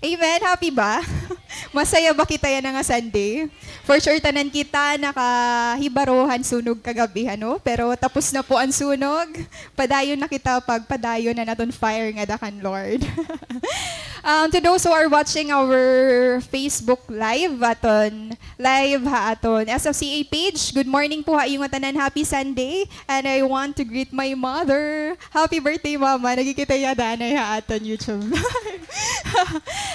Amen. Happy ba? Masaya ba kita yan nga Sunday? For sure, tanan kita nakahibarohan sunog kagabi, ano? Pero tapos na po ang sunog. Padayon na kita pag padayon na naton fire nga dakan, Lord. To those who are watching our Facebook live aton SFCA page, good morning po ha yung tanan. Happy Sunday. And I want to greet my mother. Happy birthday, Mama. Nagkikita yada na aton YouTube live.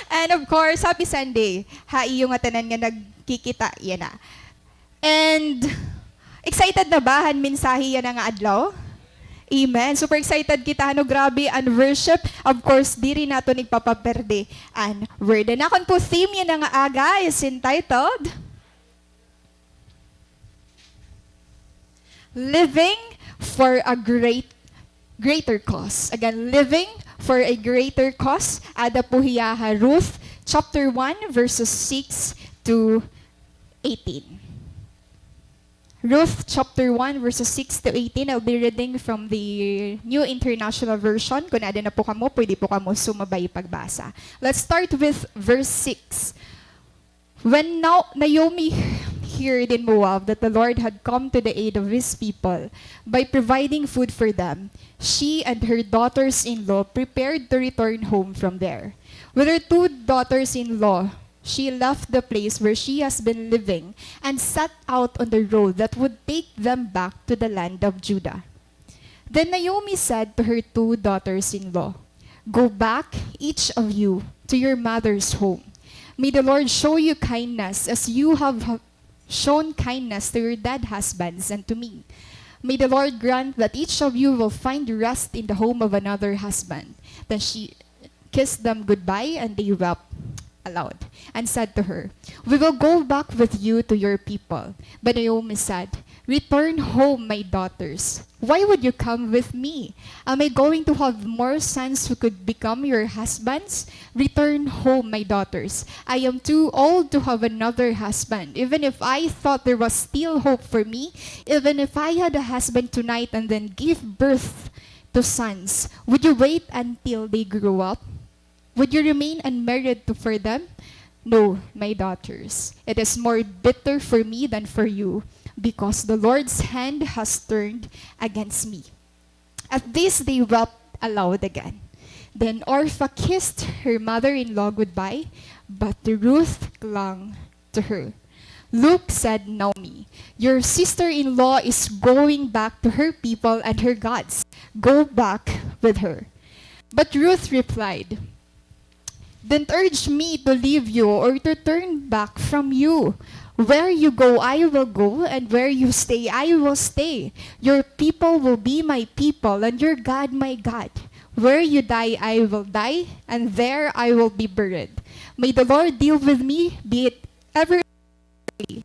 And of course, happy Sunday. Hai yung tanan nga nagkikita yan na. And excited na ba han mensahe yan nga adlaw? Amen. Super excited kita. Ano, grabe ang worship. Of course, di rin nato nagpapaperde ang word. And akon po theme yan nga aga is entitled Living for a Greater Cause. Again, living for a greater cause. Ada po hiyaha Ruth chapter 1 verses 6 to 18. Ruth chapter 1 verses 6 to 18. I'll be reading from the New International Version. Kung ada na po kamo, pwede po kamo sumabay pagbasa. Let's start with verse 6. When Naomi heard in Moab that the Lord had come to the aid of his people by providing food for them, she and her daughters-in-law prepared to return home from there. With her 2 daughters-in-law, she left the place where she has been living and set out on the road that would take them back to the land of Judah. Then Naomi said to her 2 daughters-in-law, "Go back, each of you, to your mother's home. May the Lord show you kindness as you have shown kindness to your dead husbands and to me. May the Lord grant that each of you will find rest in the home of another husband." Then she kissed them goodbye, and they wept aloud and said to her, "We will go back with you to your people." But Naomi said, "Return home, my daughters. Why would you come with me? Am I going to have more sons who could become your husbands? Return home, my daughters. I am too old to have another husband. Even if I thought there was still hope for me, even if I had a husband tonight and then give birth to sons, would you wait until they grew up? Would you remain unmarried for them? No, my daughters. It is more bitter for me than for you, because the Lord's hand has turned against me." At this they wept aloud again. Then Orpah kissed her mother-in-law goodbye, but Ruth clung to her. "Look," said Naomi, "your sister-in-law is going back to her people and her gods. Go back with her." But Ruth replied, "Don't urge me to leave you or to turn back from you. Where you go, I will go, and where you stay, I will stay. Your people will be my people, and your God my God. Where you die, I will die, and there I will be buried. May the Lord deal with me, be it ever if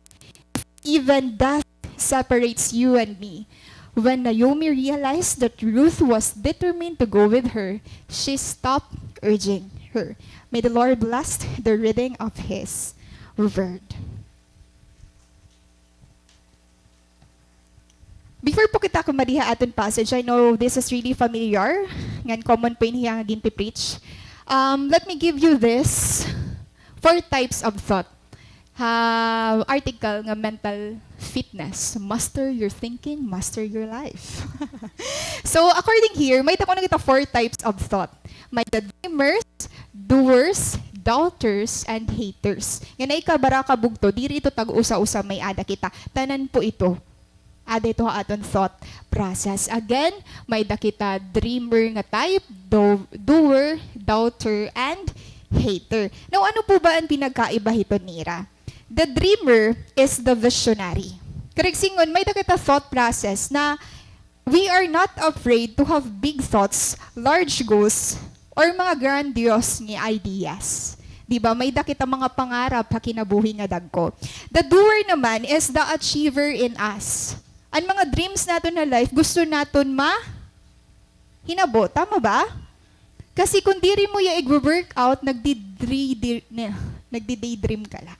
even death separates you and me." When Naomi realized that Ruth was determined to go with her, she stopped urging her. May the Lord bless the reading of His word. Before po kita kumadiha aton passage, I know this is really familiar. Ngan common po yung hiyang preach. Let me give you this 4 types of thought. Article nga mental fitness. Master your thinking, master your life. So according here, may tako na kita 4 types of thought. May the dreamers, doers, doubters, and haters. Yan ay kabara kabugto, diri ito tag-usa-usa may ada kita. Tanan po ito. Ada ito aton thought process. Again, may da kita dreamer nga type, doer, doubter, and hater. Now, ano po ba ang pinagkaiba ito nira? The dreamer is the visionary. Karigsingon, may da kita thought process na we are not afraid to have big thoughts, large goals, or mga grandiose nga ideas. Diba? May dakita mga pangarap ha kinabuhi nga dagko. The doer naman is the achiever in us. Ang mga dreams nato na life, gusto naton hinabo. Tama ba? Kasi kung diri mo yung i-workout, nagdi-daydream ka la.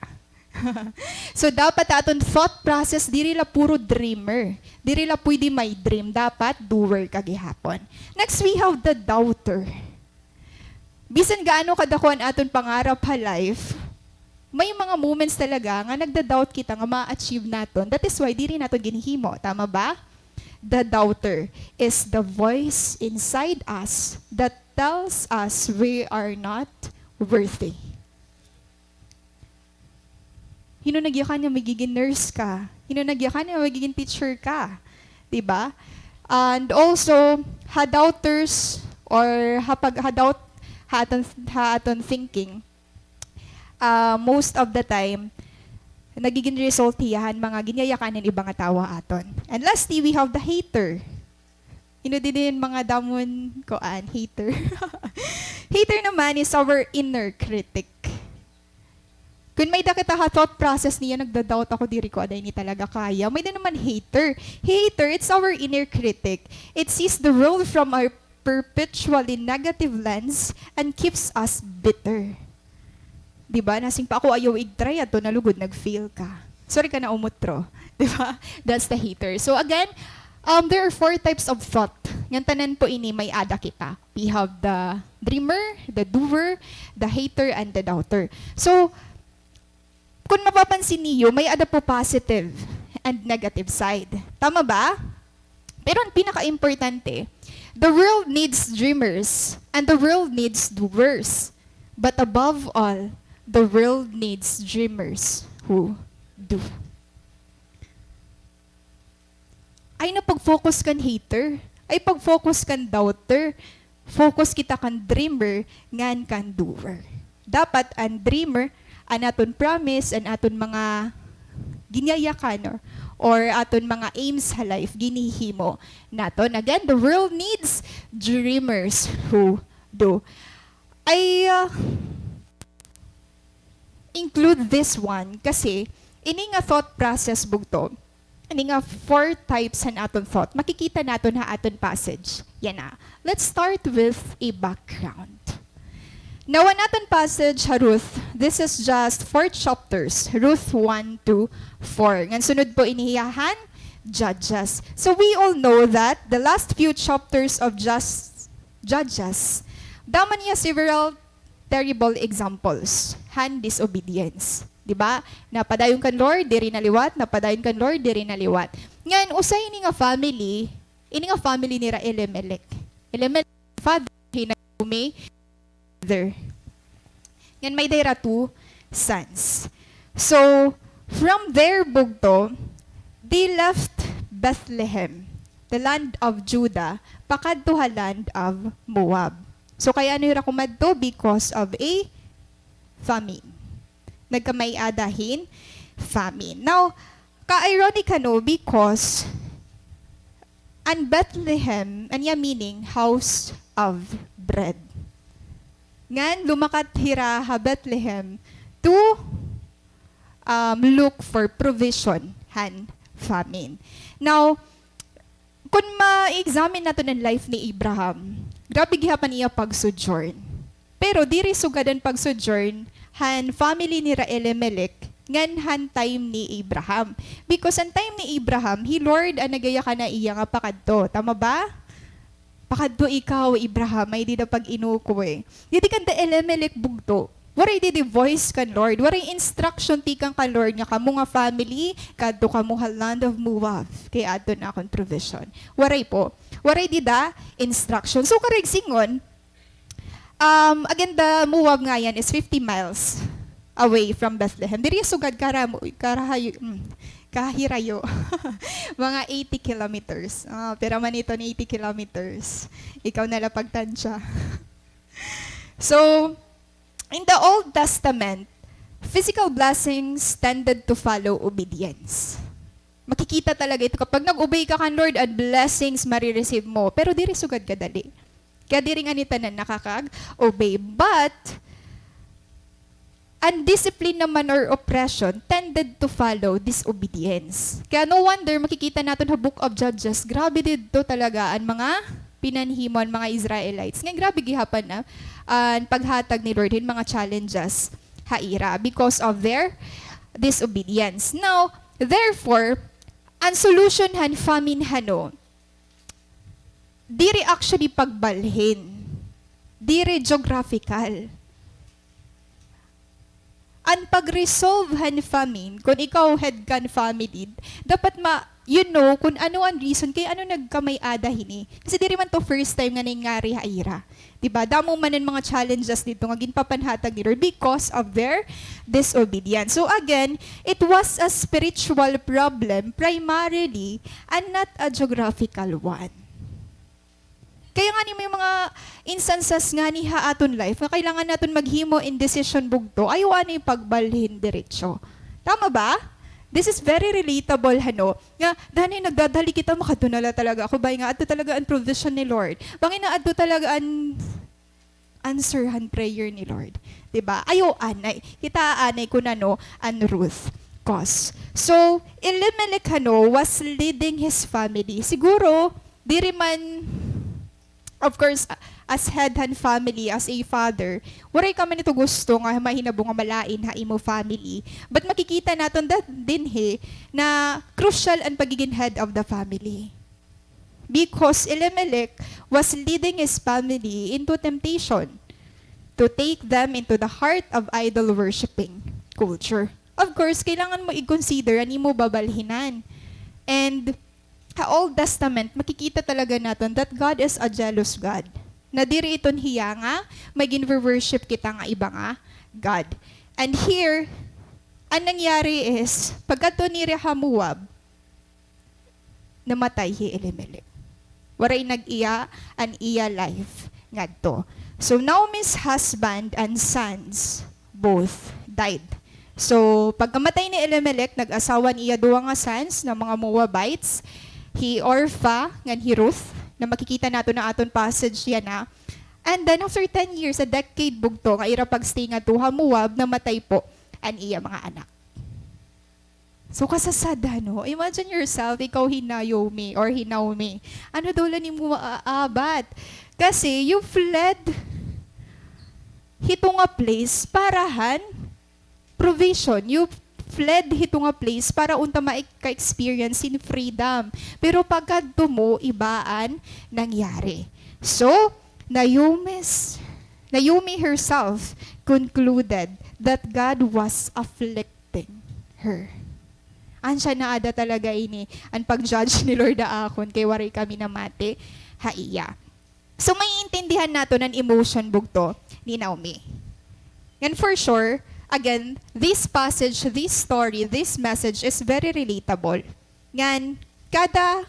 So dapat aton thought process, diri la puro dreamer. Diri la pwede may dream. Dapat doer ka gihapon. Next, we have the doubter. Bisan gaano kadakuan aton pangarap ha life, may mga moments talaga nga nagda-doubt kita nga ma-achieve naton. That is why di rin naton ginhimo. Tama ba? The doubter is the voice inside us that tells us we are not worthy. Hinunagyakan niya magiging nurse ka. Hinunagyakan niya magiging teacher ka. Diba? And also, ha-doubters or ha-doubt ha-aton thinking, most of the time, nagiging result hiyahan mga ginyayakanin ibang tawa aton. And lastly, we have the hater. Din mga damon koan, hater. Hater naman is our inner critic. Kung may dakita ha thought process niya, nagda-doubt ako diri ko, aday ni talaga kaya. May din naman hater. Hater, it's our inner critic. It sees the world from our perpetually negative lens and keeps us bitter. Diba? Nasing pa ako ayaw i-try ato, nalugod, nag-fail ka. Sorry ka na umutro. Diba? That's the hater. So again, there are 4 types of thought. Ng tanan po ini may ada kita. We have the dreamer, the doer, the hater, and the doubter. So, kung mapapansin niyo, may ada po positive and negative side. Tama ba? Pero ang pinaka-importante, the world needs dreamers and the world needs doers. But above all, the world needs dreamers who do. Ay na pag-focus kan hater, ay pag-focus kan doubter, focus kita kan dreamer, ngan kan doer. Dapat ang dreamer, ang aton promise, ang aton mga ginyayakan or aton mga aims sa life, ginihimo naton. Again, the world needs dreamers who do. I include this one kasi ini nga thought process bugto. Ini nga 4 types han aton thought. Makikita naton ha aton passage. Yan na. Let's start with a background. Now, an aton passage ha Ruth, this is just 4 chapters. Ruth 1 to 4. Ngan sunod po inihiyahan, Judges. So we all know that the last few chapters of Judges, daman niya several terrible examples. Disobedience. Diba? Napadayon kan Lord, diri naliwat. Napadayon kan Lord, diri naliwat. Ngayon, usay ini nga family ni Elimelech. Elimelech, father, hinagumi, mother. Ngayon, may dira 2 sons. So, from there, bugto, they left Bethlehem, the land of Judah, pakadto ha land of Moab. So, kaya ano yung rakumadto? Because of a famine. Nagkamay adahin, famine. Now, ka-ironic ano because an Bethlehem, anya meaning house of bread. Ngan, lumakat hira ha Bethlehem to look for provision, han famine. Now, kung ma-examine nato ng life ni Abraham, grabe gihapan iya pag-sojourn. Pero diri sugadan pag-sojourn, han family ni Elimelech, ngan han time ni Abraham. Because ang time ni Abraham, he Lord, anagaya ka na iya nga pakadto. Tama ba? Pakadto ikaw, Abraham, ay di na pag-inuko eh. Diti kan da Elimelech bugto. Waray di voice kan Lord. Waray instruction tikang kan Lord nga kamo nga family, kadto kamo ha land of Moab. Kaya adto na akong provision. Waray po. Waray di da instruction. So kareg singon, again, the Moab nga yan is 50 miles away from Bethlehem. Diri sugad kahirayo. Mga 80 kilometers. Pero man ito ni 80 kilometers. Ikaw na lapagtansya. So, in the Old Testament, physical blessings tended to follow obedience. Makikita talaga ito. Kapag nag-obey ka kan Lord, and blessings marireceive mo. Pero diri sugad kadali. Kaya diri nga ni tanan nakakag-obey. But, undiscipline naman or oppression tended to follow disobedience. Kaya no wonder makikita natin sa Book of Judges, grabe dito talaga ang mga pinanhimon mga Israelites. Ngayon grabe gihapan na ang paghatag ni Lord yung mga challenges haira because of their disobedience. Now, therefore, ang solution han famine hano, diri actually pagbalhin. dire geographical. Ang pag-resolve han famine, kung ikaw head kan family, dapat kung ano ang reason, kaya ano nagkamay-ada hini. Kasi di man to first time nga nangyari haira. Diba? Damo man ang mga challenges dito nga ginpapanhatag ni Lord because of their disobedience. So again, it was a spiritual problem primarily and not a geographical one. Kaya nga ni may mga instances nga ni aton life na kailangan natin maghimo in decision bugto, ayaw ano yung pagbalhin diretsyo. Tama ba? This is very relatable, nga dahil nagdadali kita makadunala talaga ako, nga ato talaga ang provision ni Lord. Bangin na ato talaga ang answerhan prayer ni Lord. Diba? Ayaw anay. Kita anay ko ang Ruth cause. So, Elimelech was leading his family. Siguro, di rin man of course, as head and family, as a father, waray kami nito gusto nga mahinabo nga malain ha imo family. But makikita natin din na crucial ang pagiging head of the family. Because Elimelech was leading his family into temptation to take them into the heart of idol worshiping culture. Of course, kailangan mo i-consider ang imo babalhinan. And sa Old Testament, makikita talaga natin that God is a jealous God. Na diri iton hiya nga, may ginver-worship kita nga iba nga God. And here, ang nangyari is, pagkato ni Rehamuab, namatay hi Elimelech. Waray nag-iya an iya life ngadto. So Naomi's husband and sons both died. So pagkamatay ni Elimelech, nag-asawan iya duwa nga sons na mga Moabites, hi Orpha ngan hi Ruth, na makikita nato na aton passage yan na. And then after 10 years, a decade bugto, nga ira pagstay nga tuha Moab, namatay po ang iya mga anak. So kasasada, no? Imagine yourself, ikaw Naomi or Naomi. Ano daw lang mo maaabat? Kasi you fled hito nga place parahan provision. You fled hito nga place para unta ma-experience in freedom. Pero pagkadto mo, ibaan nangyari. So, Naomi herself concluded that God was afflicting her. Ansya na ada talaga ini ang pag-judge ni Lord akon kay waray kami namati haiya. So maiintindihan nato ng emotion bugto ni Naomi. And for sure, again, this passage, this story, this message is very relatable. Ngan, kada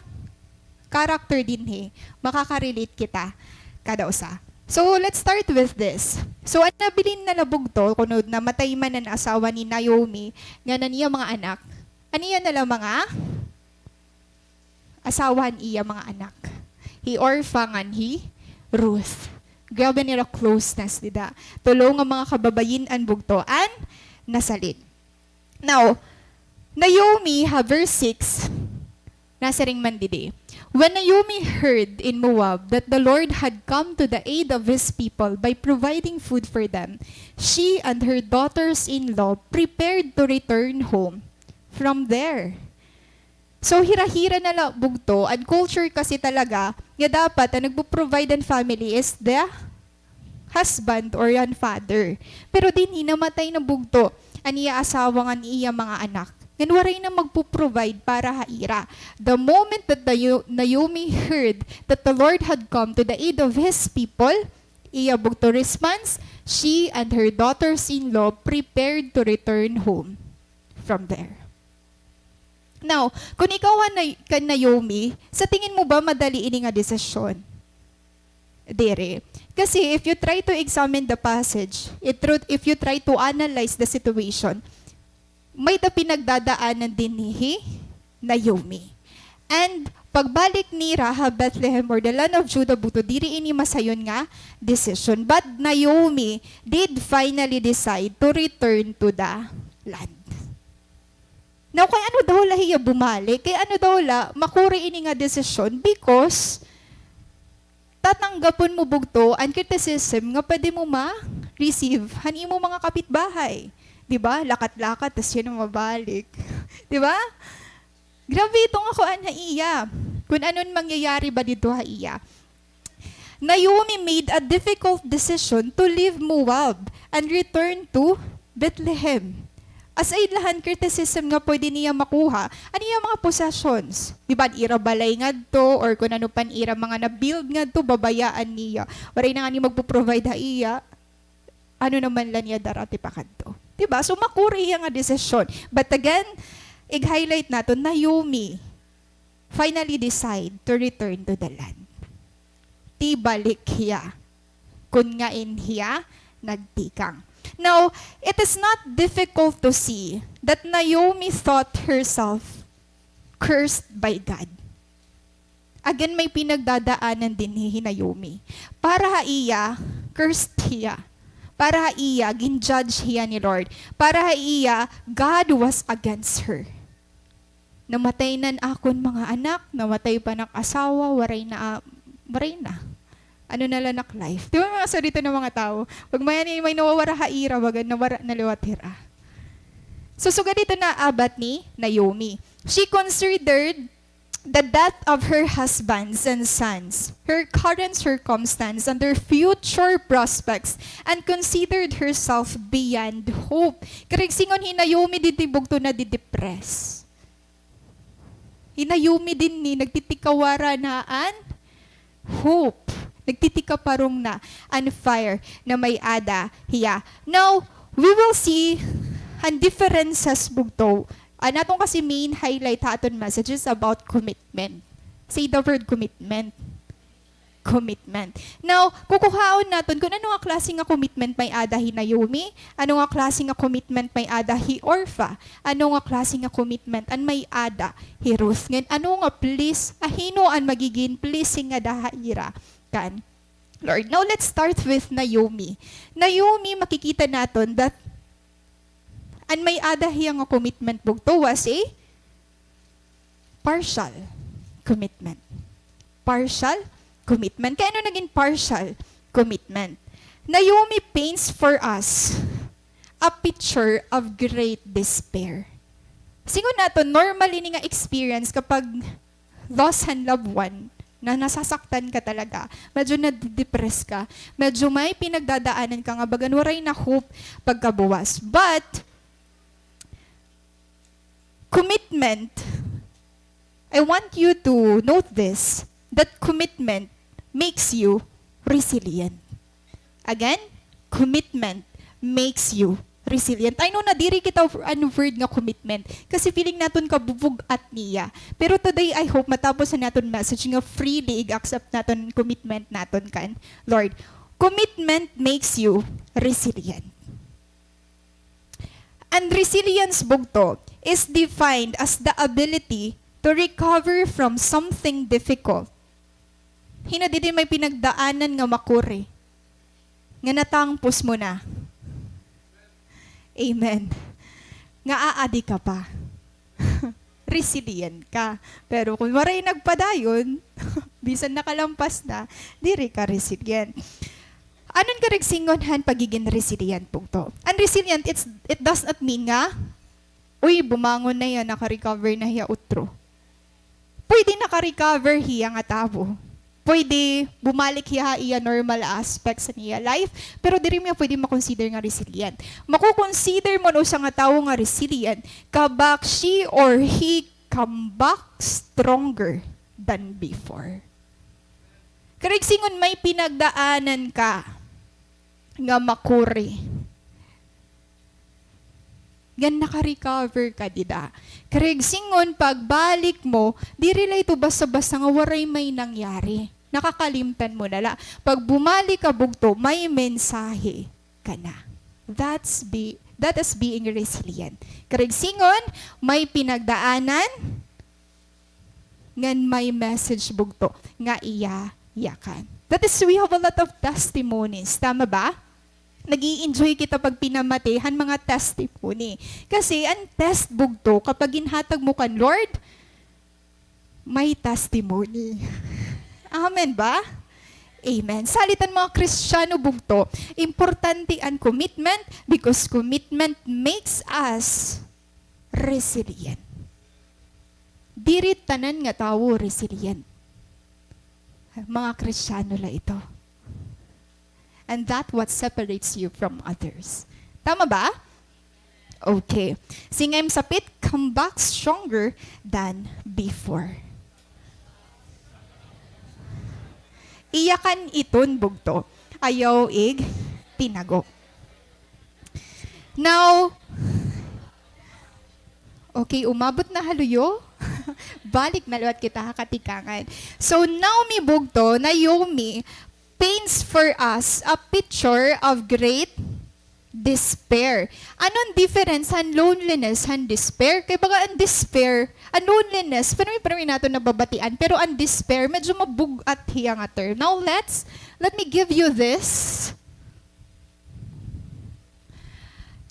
character din makakarelate kita kada usa. So, let's start with this. So, ang nabilin na labugto, kunod na matay man ang asawa ni Naomi, nga na niya mga anak, aniya na lang mga asawan iya mga anak. Hi Orpha ngan hi Ruth. Grabe nila closeness, dida. Tulo nga mga kababayin an bugtoan, nasalin. Now, Naomi, verse 6, nasa ring man didi. When Naomi heard in Moab that the Lord had come to the aid of his people by providing food for them, she and her daughters-in-law prepared to return home from there. So, hira-hira na lang bugto. Ang culture kasi talaga, nga dapat ang nagpo-provide ang family is the husband or yan father. Pero din namatay na bugto ang iya asawa nga iya mga anak. Nga waray na magpo-provide para haira. The moment that Naomi heard that the Lord had come to the aid of his people, iya bugto response, she and her daughters-in-law prepared to return home from there. Now, kung ikaw kan Naomi, sa tingin mo ba madali ini nga desisyon? Dere. Kasi if you try to examine the passage, if you try to analyze the situation, may pinagdadaanan din ni Naomi. And pagbalik ni Rahab Bethlehem or the land of Judah buto, diri ini masayon nga decision. But Naomi did finally decide to return to the land. Now, kay ano daw lahiya bumalik? Kay ano daw la makuri ini nga decision because tatanggapon mo bugto ang criticism nga pwede mo ma-receive hani mo mga kapitbahay. Diba? Lakat-lakat, tas yun ang mabalik. Diba? Grabe itong ako ang haiya. Kung anong mangyayari ba dito haiya. Naomi made a difficult decision to leave Moab and return to Bethlehem. Aside lahan criticism nga pwede niya makuha, ano yung mga possessions? Di ba, ira balay nga to, or kung ano pan ira mga na-build nga to, babayaan niya. Waray na nga niya magpo-provide ha iya, ano naman lang niya darati pa kanto. Di ba? So makuri nga decision. But again, i-highlight nato, Naomi finally decide to return to the land. Tibalik hiya. Kun nga in hiya, nagtikang. Now, it is not difficult to see that Naomi thought herself cursed by God. Again, may pinagdadaanan din ni Naomi. Para iya, cursed hiya. Para iya, ginjudge hiya ni Lord. Para iya, God was against her. Namatay nan akon mga anak, namatay pa ng asawa, waray na. Ano na lang life. Di ba mga salita ng mga tao? Pag may nawawara haira, wag nawara na liwatira. So dito na abat ni Naomi. She considered the death of her husbands and sons, her current circumstance, and their future prospects, and considered herself beyond hope. Karigsingon Naomi ditibog to na didepress. Naomi din ni nagtitikawara naan hope. Nagtitika parong na and fire na may ada hiya. Now, we will see ang differences bugto. Natong kasi main highlight aton messages about commitment. Say the word commitment. Commitment. Now, kukuhaon natin kung ano nga klase nga commitment may ada hi Naomi, ano nga klase nga commitment may ada hi Orpha, ano nga klase nga commitment an may ada hi Ruth. Ngayon, ano nga please, ahino an magiging pleasing nga dahaira kan Lord. Now, let's start with Naomi. Naomi, makikita natin that an may ada hi nga commitment bugto was a partial commitment. Partial commitment. Kaya ano naging partial commitment? Naomi paints for us a picture of great despair. Siguro nato, normally ni nga experience kapag lost and loved one, na nasasaktan ka talaga, medyo na-depress ka, medyo may pinagdadaanan ka nga, bagan waray na hope pagkabuwas. But, commitment, I want you to note this, that commitment makes you resilient. Again, commitment makes you resilient. I know na diri kita ano word nga commitment kasi feeling naton kabubog at niya. Pero today I hope matapos na naton message nga freely accept naton commitment naton kan Lord. Commitment makes you resilient. And resilience bugto is defined as the ability to recover from something difficult. Hina din may pinagdaanan nga makuri. Nga natangpos mo na. Amen. Nga aadi ka pa. Resilient ka. Pero kung maray nagpadayon, bisan nakalampas na, diri ka resilient. Anon ka regsingonhan pagiging resilient po to? And resilient, it does not mean nga, uy, bumangon na yan, naka-recover na hiya utro. Pwede naka-recover hiya nga tabo. Pwede bumalik iya normal aspects sa niya life, pero diri mo pwede makonsider nga resilient. Makukonsider mo no sa nga tao nga resilient, kabak she or he come back stronger than before. Karigsingon may pinagdaanan ka nga makuri. Gan naka-recover ka dida. Karigsingon pagbalik mo, diri lay to basta-basta nga waray may nangyari. Nakakalimtan mo na la. Pag bumalik ka bugto, may mensahe ka na. That is being resilient. Karigsingon, may pinagdaanan, ngan may message bugto, nga iya-yakan. That is, we have a lot of testimonies. Tama ba? Nag-i-enjoy kita pag pinamatihan mga testimony. Kasi ang test bugto, kapag inhatag mo kan Lord, may testimony. Amen ba? Amen. Salitan mga Kristiyano bugto, importante ang commitment because commitment makes us resilient. Diri tanan nga tawo resilient. Mga Kristiyano la ito. And that what separates you from others. Tama ba? Okay. Singayam sapit, come back stronger than before. Iyakan iton bugto. Ayaw ig tinago. Now, okay, umabot na haluyo. Balik na luwat kita hakatikangan. So Naomi bugto, Naomi, paints for us a picture of great despair. Anong difference han loneliness han despair? Kaya baga ang despair, ang loneliness, parang nato nababatian, pero ang despair, medyo mabugat hiya nga term. Now let me give you this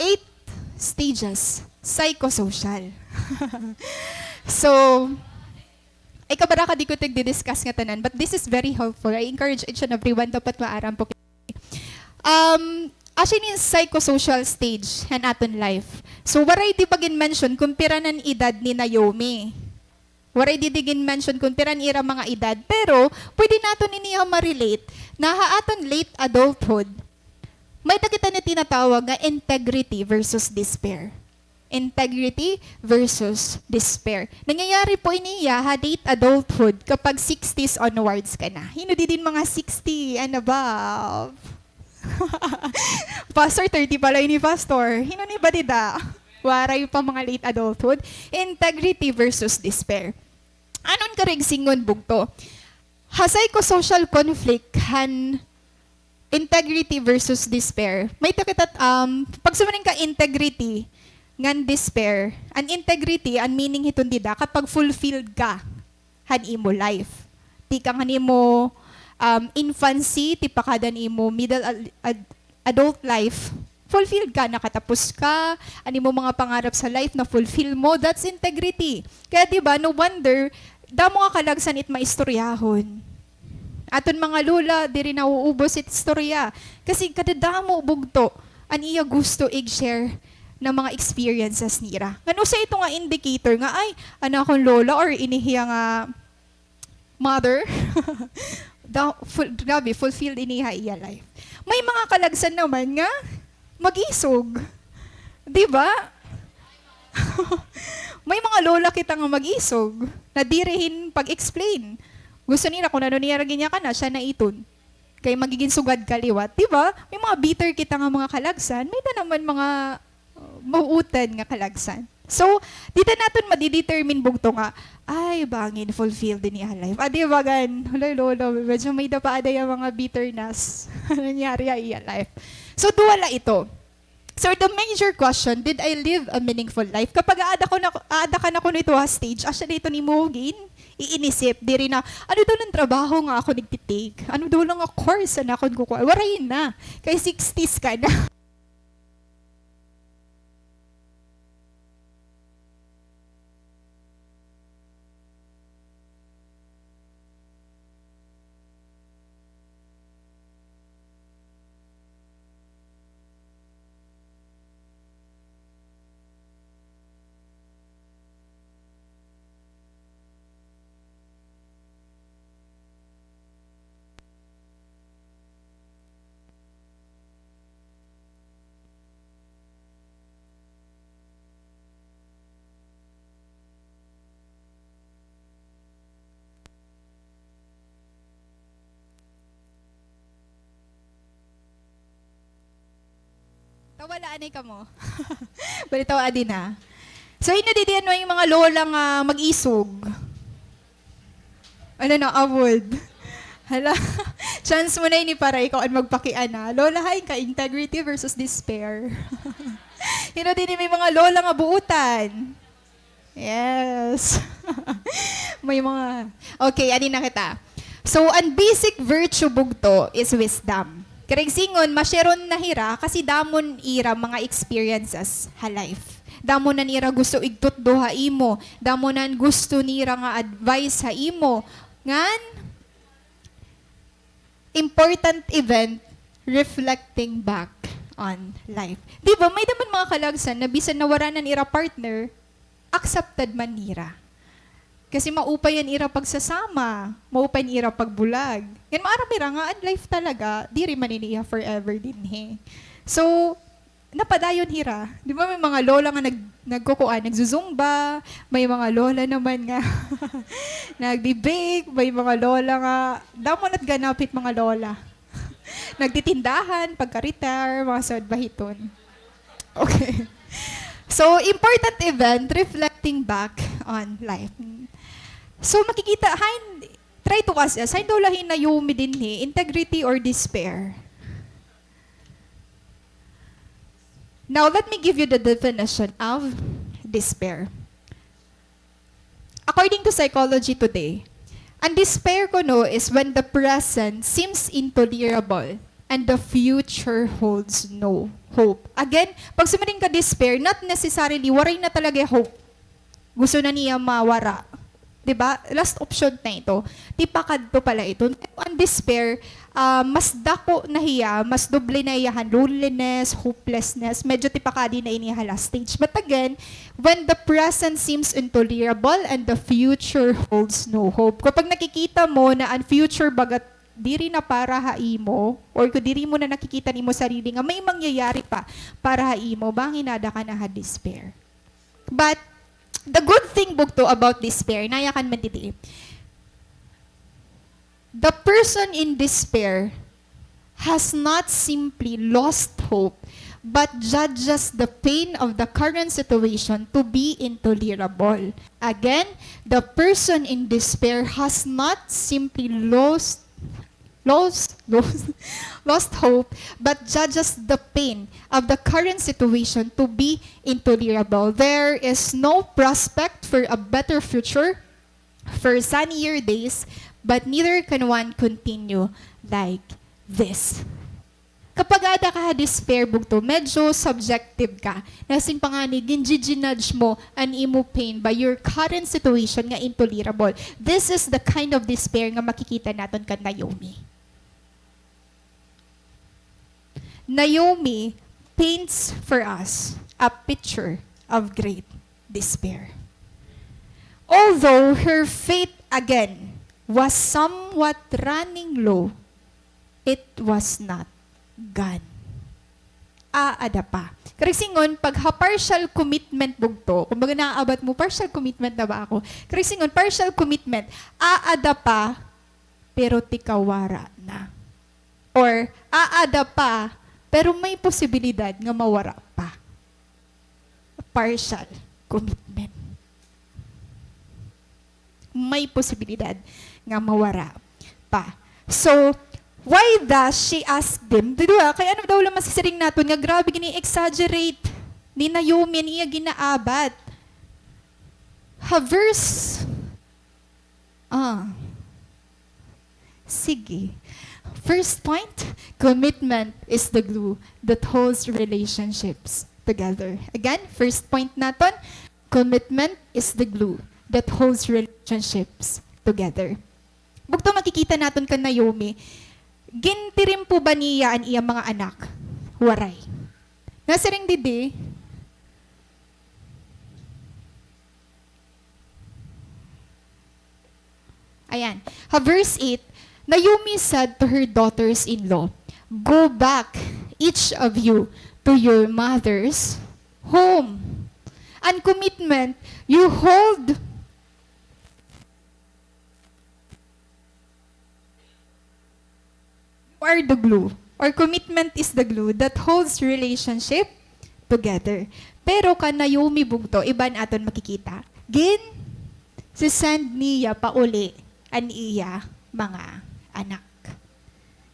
8 stages psychosocial. So, ay kabara ka di ko tig-discuss nga tanan, but this is very helpful. I encourage each and everyone dapat maaram po. Actually, in psychosocial stage han aton life. So, waray di pagin mention kumpira ng edad ni Naomi. Waray di digin mention kumpira ira mga edad. Pero, pwede nato niya ma-relate na aton late adulthood, may nakita na tinatawag nga integrity versus despair. Integrity versus despair. Nangyayari po iniya late adulthood kapag 60s onwards ka na. Hindi din mga 60 and above. Pastor, 30 pala ni Pastor. Hindi ba dida? Waray pa mga late adulthood. Integrity versus despair. Anon ka rin singon bugto? Hasay ko social conflict han integrity versus despair. May takitat, pag sumanin ka integrity, ngan despair, an integrity, an meaning hiton dida, kapag fulfilled ka, han imo life. Ti kang han imo infancy, ti pakadan imo middle adult life, fulfilled ka, nakatapos ka, an imo mga pangarap sa life na fulfill mo, that's integrity. Kaya diba, no wonder, damo nga kalagsan it maistoryahon. Aton mga lula, di rin nauubos it istorya. Kasi kadadamo bugto, an iya gusto i-share ng mga experiences nira. Ngano sa ito nga indicator nga, ay, anak akong lola or inihiya nga mother, grabe, fulfilled iniha iya life. May mga kalagsan naman nga, mag-isog. Diba? May mga lola kita nga mag-isog, na dirihin pag-explain. Gusto nila kung ano niya niya ka na, siya na iton. Kaya magiging sugad kaliwat. Diba? May mga bitter kita nga mga kalagsan, may na naman mga mauutan nga kalagsan. So, dito natin madidetermine bugto nga, ay, bangin, fulfilled din niya life. Adi bagan, lolo, medyo may dapaada yung mga bitterness. Nangyari iya life. So, duwala ito. So, the major question, did I live a meaningful life? Kapag aada ka na ko nito stage, actually ito ni Mogin, iinisip, di rin na, ano daw ng trabaho nga ako nagtitake? Ano daw lang a course na ako kukuha? Warayin na. Kaya 60s ka na. Tawalaan ay ka mo. Balitaw adi na. So, hinadidian mo yung mga lolang mag-isog. Ano na, award. Hala, chance mo na yun para ikaw ang magpakian na. Lola, hay ka, integrity versus despair. Hinadidian mo yung mga lola nga buutan. Yes. May mga... Okay, adi na kita. So, ang basic virtue bugto is wisdom. Kareng singon, masyaron na hira kasi damon ira mga experiences ha life. Damon na nira gusto igtut do ha imo. Damon na gusto nira nga advice ha imo. Ngan, important event reflecting back on life. Di ba, may naman mga kalagsan na bisan nawara na nira partner, accepted man nira. Kasi maupay yan ira pagsasama, maupay yan ira pagbulag. Yan maarami ra nga, ang life talaga, di rin maniniya forever din he. So, napadayon hira. Di ba may mga lola nga nagkukuan, nagzuzumba, may mga lola naman nga nagdi-bake, may mga lola nga, damo na't ganapit mga lola. Nagtitindahan, pagka-retire, mga sadbahiton. Okay. So, important event, reflecting back on life. So, makikita, try to assess, hain daw lahin na yumi din ni, integrity or despair. Now, let me give you the definition of despair. According to psychology today, ang despair ko no is when the present seems intolerable and the future holds no hope. Again, pag sumaling ka despair, not necessarily, waray na talaga hope. Gusto na niya mawara. Diba? Last option na ito. Tipakad to pala ito. Ang despair, mas dako na hiya, mas doble na iyahan, loneliness, hopelessness, medyo tipakadi na iniya last stage. But again, when the present seems intolerable and the future holds no hope. Kapag nakikita mo na ang future bagat diri na para haimo, or kung diri mo na nakikita ni mo sarili nga may mangyayari pa para haimo, bangin nada ka na ha-despair. But, the good thing bugto about despair, nayakan man diti. The person in despair has not simply lost hope, but judges the pain of the current situation to be intolerable. Again, the person in despair has not simply lost hope, but judges the pain of the current situation to be intolerable. There is no prospect for a better future, for sunnier days, but neither can one continue like this. Kapag ada ka despair bugto, medyo subjective ka. Nasin pa nga ni, ginjudge mo an imo pain by your current situation nga intolerable. This is the kind of despair nga makikita naton kan Naomi. Naomi paints for us a picture of great despair. Although her faith again was somewhat running low, it was not gone. Aada pa. Karisingon, pag partial commitment bugto, kung baga naaabat mo, partial commitment na ba ako? Karisingon, partial commitment, aada pa, pero tikawara na. Or, aada pa, pero may posibilidad nga mawara pa. Partial commitment. May posibilidad nga mawara pa. So, why does she ask them? Diba? Kaya ano daw lang masisiring natin nga grabe gini-exaggerate ni Naomi niya ginaabat. Verse. Sige. First point, commitment is the glue that holds relationships together. Again, first point natin, commitment is the glue that holds relationships together. Bugto makikita natin kan Naomi, gintirim po ba niya ang iyang mga anak? Waray. Nasa ring didi, ayan, verse 8, Naomi said to her daughters-in-law, "Go back, each of you, to your mother's home." And commitment, you hold are the glue, or commitment is the glue that holds relationship together. Pero kan Naomi bugto, iban aton makikita. Si send niya pauli an iya mga anak.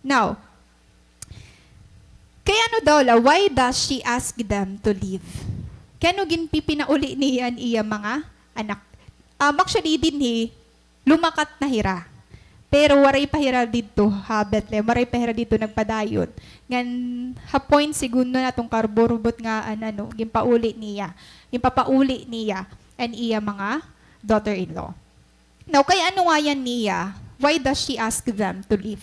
Now, kaya ano daw la, why does she ask them to leave? Kaya ano ginpipinauli niyan iya mga anak? Actually, din lumakat na hira. Pero waray pahira dito, Bethlehem, waray pahira dito nagpadayon. Ngan, point segundo na itong karborobot nga, gimpapauli niya, and iya mga daughter-in-law. Now, kaya ano nga yan niya? Why does she ask them to leave?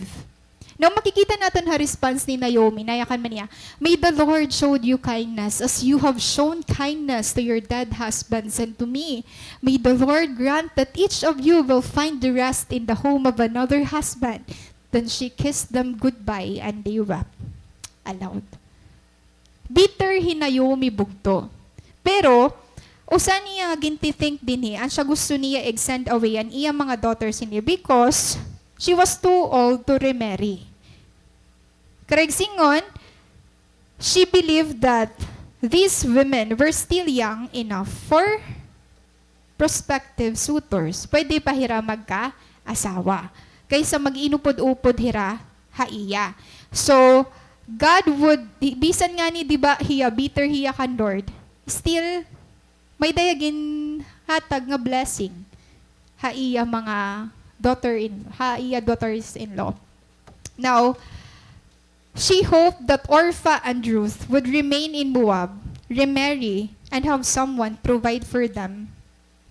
Now, makikita natin her response ni Naomi, nayakan man niya, "May the Lord showed you kindness as you have shown kindness to your dead husbands and to me. May the Lord grant that each of you will find the rest in the home of another husband." Then she kissed them goodbye and they wept aloud. Bitter hi Naomi bugto. Pero, usa niya ginti-think din ang siya gusto niya send away ang iyang mga daughters niya because she was too old to remarry. Karagsingon, she believed that these women were still young enough for prospective suitors. Pwede pa hira magka-asawa. Kaysa mag-inupod-upod hira, haiya. So, God would, bisan nga ni, di ba, hiya, bitter hiya kan Lord, still, may dayagin hatag nga blessing. Haiya mga daughters-in-law. Now, she hoped that Orpha and Ruth would remain in Moab, remarry, and have someone provide for them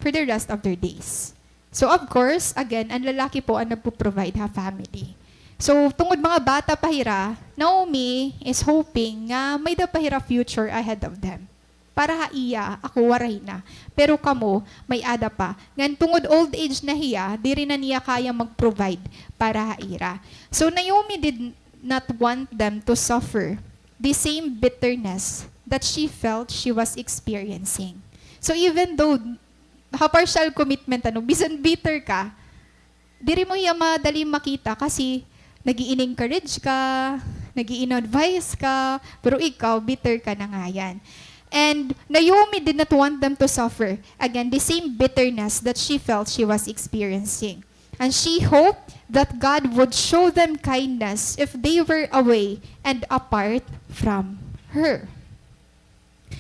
for the rest of their days. So of course, again, ang lalaki po ang nagpo-provide ha family. So tungod mga bata pahira, Naomi is hoping nga may pahira future ahead of them. Para haiya, ako waray na. Pero kamo, may ada pa. Ngan tungod old age na hiya, di rin na niya kaya mag-provide para haira. So Naomi did not want them to suffer the same bitterness that she felt she was experiencing. So even though partial commitment, bisan bitter ka, di rin mo hiya madali makita kasi nag-i-encourage ka, nag-i-advise ka, pero ikaw, bitter ka na nga yan. And Naomi did not want them to suffer, again, the same bitterness that she felt she was experiencing. And she hoped that God would show them kindness if they were away and apart from her.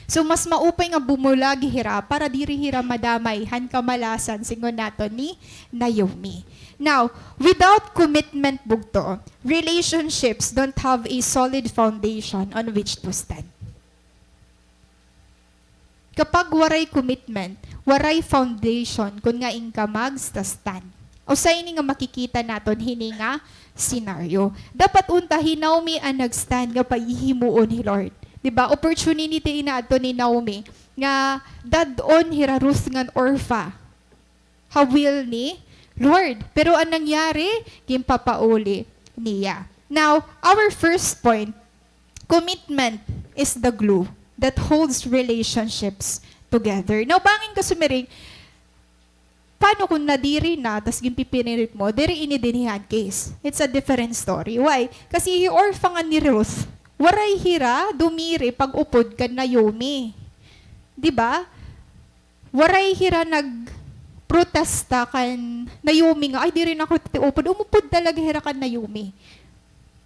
So mas maupay nga bumulag hira para diri hira madamay han kamalasan singon nato ni Naomi. Now, without commitment bugto, relationships don't have a solid foundation on which to stand. Kapag waray commitment, waray foundation kun nga ingka magsta-stand. O sa ini nga makikita naton hini nga scenario. Dapat untahin Naomi ang nag-stand nga paihimuon ni Lord. Diba? Opportunity inato ni Naomi nga dadon hira Ruth ngan Orpha. Hawil ni Lord. Pero ang nangyari, gimpapauli niya. Now, our first point, commitment is the glue that holds relationships together. Now, bangin ka sumiring, paano kung nadiri na, tas gimpipinirit mo, diri ini dinihan case. It's a different story. Why? Kasi i-orpha nga ni Ruth, waray hira, dumiri, pag-upod ka Naomi. Diba? Waray hira nag-protesta kan Naomi nga, ay di rin ako tiupod, umupod talaga hira kan Naomi.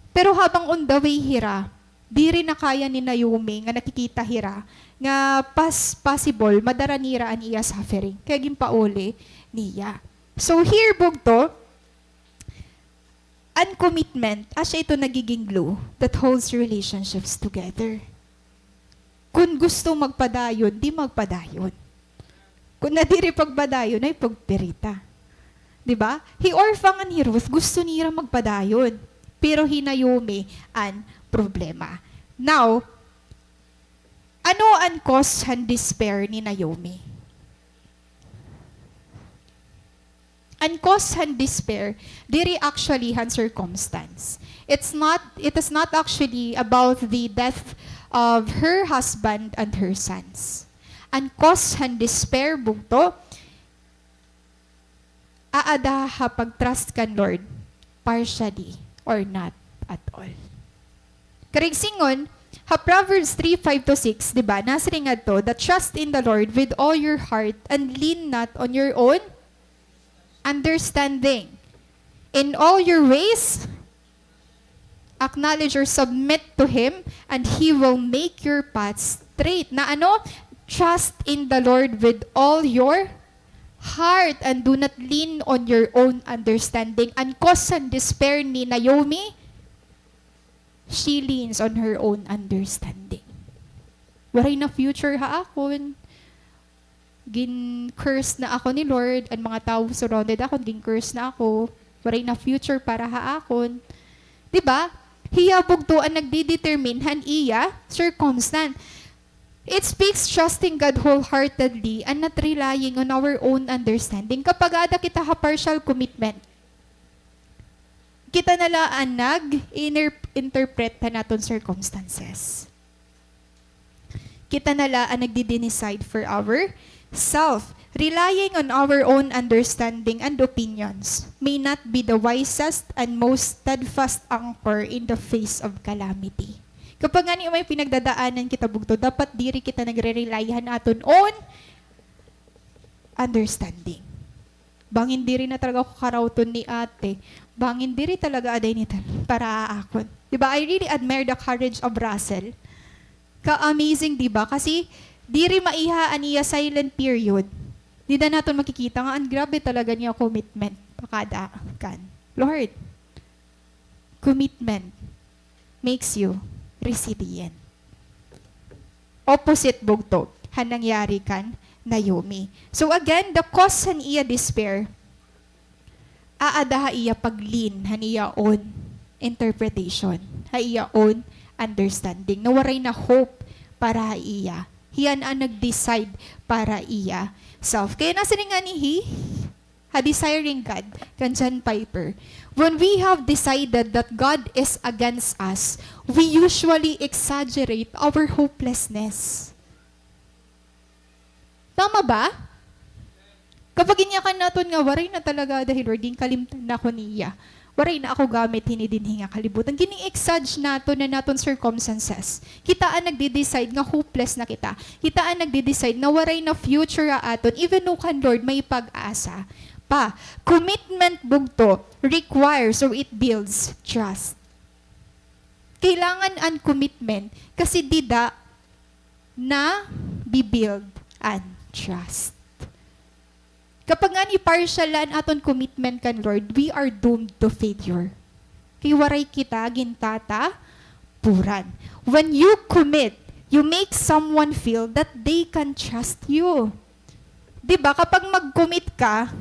Pero habang on the way hira, di rin na kaya ni Naomi nga nakikita hira, nga possible, madaranira ang iya suffering. Kaya gimpauli niya. So here, bugto, uncommitment, asya ito nagiging glue that holds relationships together. Kung gusto magpadayon, di magpadayon. Kung nadiri pagpadayon, ay pagperita. Diba? Hi-orpha nga ni Ruth, gusto niya magpadayon. Pero hinayomi ang problema. Now, ano ang cause and despair ni Naomi? Ang cause and despair, diri actually han circumstance. It is not actually about the death of her husband and her sons. Ang cause and despair bugto, aada ha pag-trust kan Lord, partially or not at all. Karigsingon, ha Proverbs 3:5-6, diba? Nasiring to, that trust in the Lord with all your heart and lean not on your own understanding. In all your ways, acknowledge or submit to Him, and He will make your paths straight. Na ano? Trust in the Lord with all your heart and do not lean on your own understanding. Ang cause and despair ni Naomi, she leans on her own understanding. Waray na future ha akon. Gin-curse na ako ni Lord, ang mga tao surrounded ako, gin-curse na ako. Waray na future para ha akon. Diba? Hiya bugto ang nagdidetermine han iya circumstance. It speaks trusting God wholeheartedly and not relying on our own understanding. Kapag ada kita ha partial commitment, kita nalaan nag-interpret pa naton circumstances. Kita nalaan nagdi-decide for our self. Relying on our own understanding and opinions may not be the wisest and most steadfast anchor in the face of calamity. Kapag nga may pinagdadaanan kita bugto, dapat diri kita nagre-relyhan aton on understanding. Bangin diri na talaga ko karawton ni ate. Bangin diri talaga aday nito para aakon. Diba? I really admire the courage of Russell. Ka-amazing, diba? Kasi diri maihaan niya silent period. Di na natin makikita nga, ang grabe talaga niya commitment. Pakada kan. Lord, commitment makes you resilient. Opposite bugto, hanangyari kan Naomi. So again, the cause han iya despair, aada ha iya paglin, han iya own interpretation, ha iya own understanding. Nawaray na hope para ha iya. Hiyan ang nag-decide para iya self. Kaya nasa nga ni ha desiring God, kan John Piper. When we have decided that God is against us, we usually exaggerate our hopelessness. Tama ba? Kapag inyakan natin nga, waray na talaga dahil Lord, din kalimtan na ko niya. Waray na ako gamit, hinidinhi nga kalibutan. Gini-exage nato na naton circumstances. Kita ang nagde-decide nga hopeless na kita. Kita ang nagde-decide na waray na future aton. Even no kan Lord, may pag-asa. Pa, commitment bugto requires or it builds trust. Kailangan ang commitment kasi dida na bibuild ang trust. Kapag nga ni partialan aton commitment kan Lord, we are doomed to failure. Kay waray kita gintata puran. When you commit, you make someone feel that they can trust you. 'Di ba kapag mag-commit ka,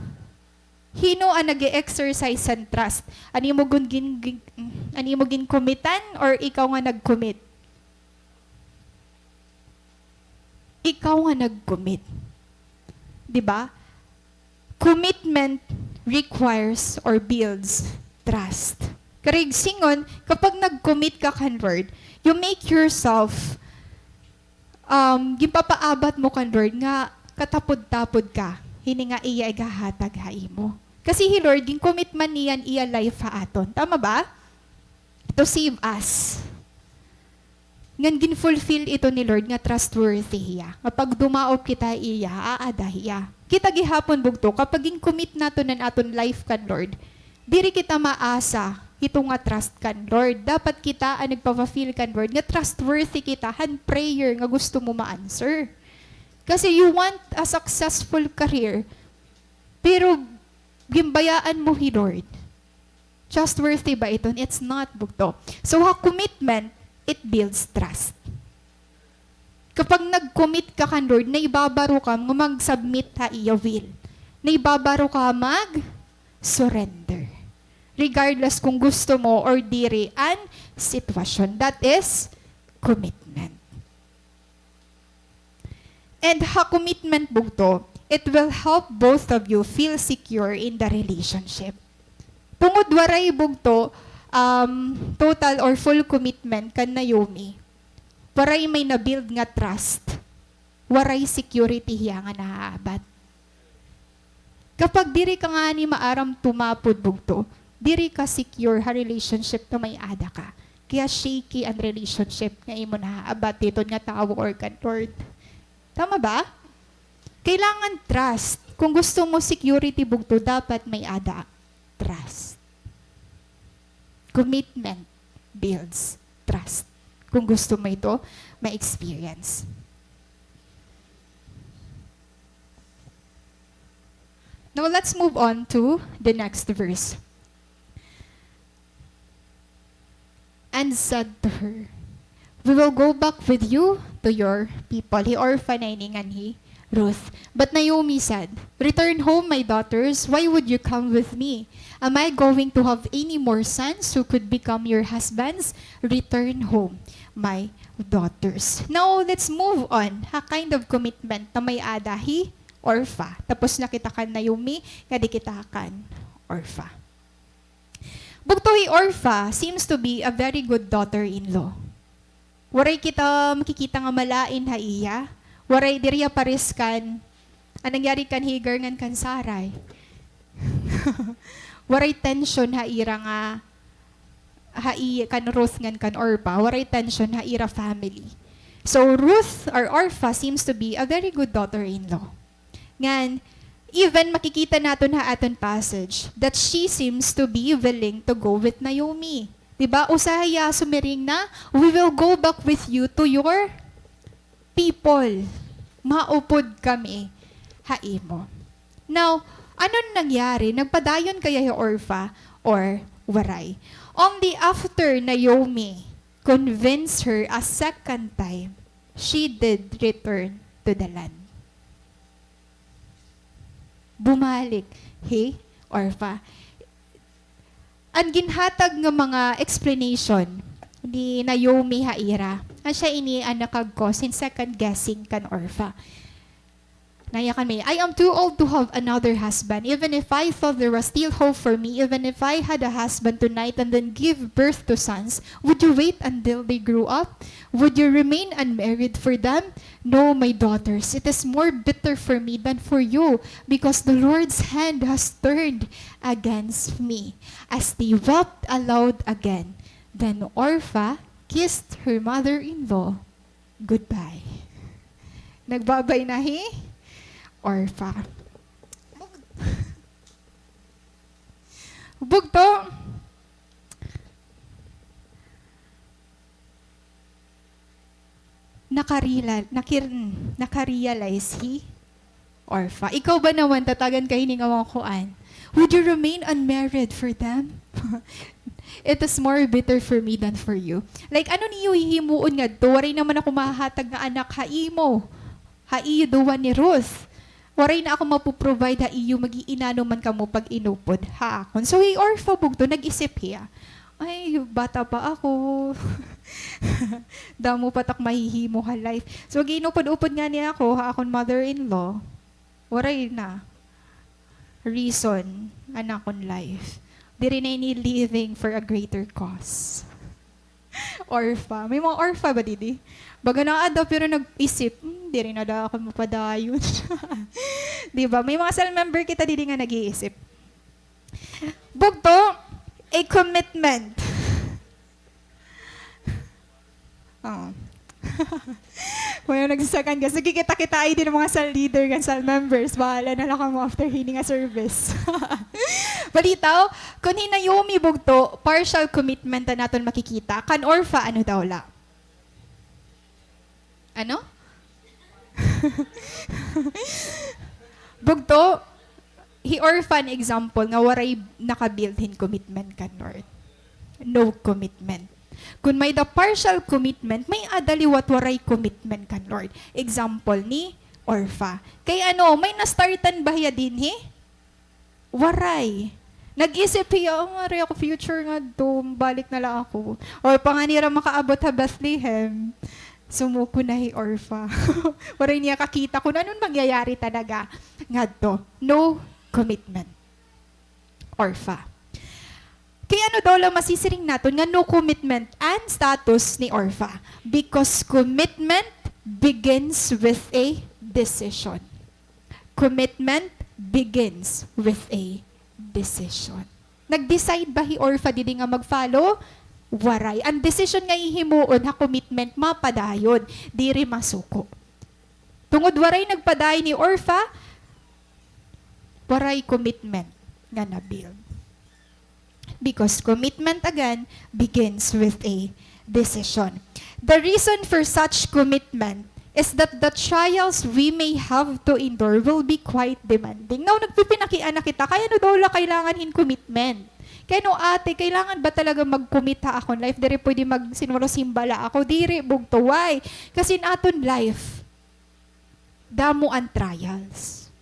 hino ang nag-exercise and trust? Ani mo gin commitan or ikaw nga nag-commit? Ikaw nga nag-commit. 'Di ba? Commitment requires or builds trust. Karig singon, kapag nag-commit ka kan Lord, you make yourself gipapaabot mo kan Lord nga katapod-tapod ka. Hini nga iya igahatag hai mo. Kasi Lord, ging commit man niyan iya life ha aton. Tama ba? To save us. Ngan gin-fulfill ito ni Lord nga trustworthy hiya. Kapag dumaop kita iya, aada hiya. Kita gihapon bugto, kapag in-commit nato nan aton life kan Lord, diri kita maasa, ito nga trust kan Lord. Dapat kita ang nagpa-fulfill kan Lord, nga trustworthy kita, han prayer nga gusto mo ma-answer. Kasi you want a successful career, pero gimbayaan mo hi Lord. Trustworthy ba ito? It's not bugto. So ha commitment, it builds trust. Kapag nag-commit ka kan Lord, naibabaro ka nga mag-submit ha iya will. Naibabaro ka mag-surrender. Regardless kung gusto mo or diri an sitwasyon. That is commitment. And ha commitment bugto, it will help both of you feel secure in the relationship. Tungod waray bugto, total or full commitment kan Naomi, waray may na-build nga trust, waray security hiya nga naaabat. Kapag diri ka nga ni maaram tumapod bugto, diri ka secure ha relationship na may ada ka. Kaya shaky ang relationship nga imo naaabat dito nga tao or kan Lord. Tama ba? Kailangan trust. Kung gusto mo security bugto, dapat may ada. Trust. Commitment builds trust. Kung gusto mo ito, ma-experience. Now, let's move on to the next verse. And said to her, "We will go back with you to your people." He orphanating and he Ruth. But Naomi said, "Return home, my daughters. Why would you come with me? Am I going to have any more sons who could become your husbands? Return home, my daughters." Now, let's move on. A kind of commitment na may adahi, Orpha. Tapos nakita kan Naomi, kadi kita kan Orpha. Bugtoy Orpha seems to be a very good daughter-in-law. Waray kita makikita nga malain ha iya. Waray diriya pares kan. Anong nangyari kan Hagar ngan kan Saray. Waray tension ha ira nga ha iya kan Ruth ngan kan Orpha. Waray tension ha ira family. So Ruth or Orpha seems to be a very good daughter-in-law. Ngan, even makikita natin ha aton passage that she seems to be willing to go with Naomi. Diba? Usaya sumiring na, we will go back with you to your people. Maupod kami. Haimo. Now, anong nangyari? Nagpadayon kaya yung Orpha or waray? Only after Naomi convinced her a second time, she did return to the land. Bumalik. Hey, Orpha. Ang ginhatag ng mga explanation ni Naomi haira, ang siya ini anak ko sin second guessing kan Orpha. Nayakan may, I am too old to have another husband. Even if I thought there was still hope for me, even if I had a husband tonight and then give birth to sons, would you wait until they grew up? Would you remain unmarried for them? No, my daughters, it is more bitter for me than for you, because the Lord's hand has turned against me. As they wept aloud again, then Orpha kissed her mother-in-law goodbye. Nagbabay na Orpha. Bugto. Nakarealize Orpha. Ikaw ba naman tatagan kayo ni ngawakuan? Would you remain unmarried for them? It is more bitter for me than for you. Like, ano niyo hihimuon nga do? Waray naman ako mahahatag nga anak haimo. Haiyo duwan ni Ruth. Waray na ako mapuprovide ha iyo mag-iinano man kamo pag inupod ha akon. So, Orpha bugto, nag-isip hiya. Ay, bata pa ako. Damo patak mahihimo ha life. So, ginupod-upod nga niya ako ha akon mother-in-law. Waray na. Reason, anakon life. Di rin ni living for a greater cause. Orpha. May mga Orpha ba, Didi? Baga na daw, pero nag-isip, di rin na daw ako mapadayon. Diba? May mga cell member kita, Didi nga nag-iisip. Bugto, a commitment. Oh. Kung yung nagsasakan ka, sige kita-kita ay din ng mga cell leader and cell members. Bahala na lang mo after hining a service. Balitaw, kung hinayomi bugto, partial commitment na natin makikita. Kan Orpha, ano daw la? Ano? Bugto, Orpha example nga waray nakabuild-in commitment kan Lord. No commitment. Kung may the partial commitment, may adaliwat waray commitment kan Lord. Example ni Orpha. Kaya may na-startan ba hiya din Waray. Nag-isip hiya, maray ako future nga doon, balik na lang ako. Or panganira makaabot ha Bethlehem. Sumuko na Orpha. Waray niya kakita kung anong mangyayari talaga. Nga to, no commitment. Orpha. Kaya daw lang masisiring natin nga no commitment and status ni Orpha. Because commitment begins with a decision. Commitment begins with a decision. Nag-decide ba Orpha didi nga mag-follow? Waray. Ang decision nga ihimuon ha commitment mapadayon, diri masuko. Tungod waray nagpadayon ni Orpha, waray commitment nga na-build. Because commitment again begins with a decision. The reason for such commitment is that the trials we may have to endure will be quite demanding. Now, nagpipinakian na kita, kaya daw la kailangan commitment. Kaya ate, kailangan ba talaga mag-commit ha akong life? Diri pwede mag-sinwaro simbala ako. Diri, bugto. Why? Kasi in aton life, damo ang trials.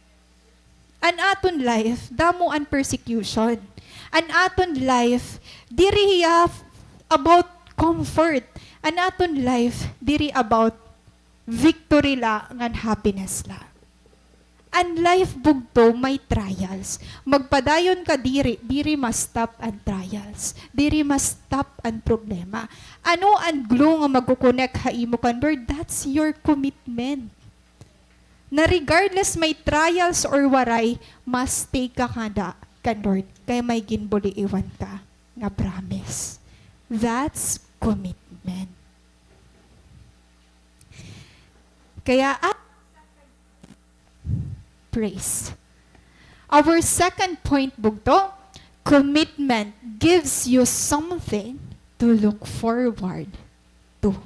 An aton life, damo ang persecution. An aton life, diri about comfort. An aton life, diri about victory la ngan happiness la. An life bugto may trials. Magpadayon ka diri mas stop ang trials. Diri mas stop ang problema. Ano ang glue nga magkukonek ha imo kan Lord? That's your commitment. Na regardless may trials or waray, mas take ka kada kan Lord. Kaya may ginbuli iwan ka nga promise. That's commitment. Kaya praise. Our second point bugto, commitment gives you something to look forward to.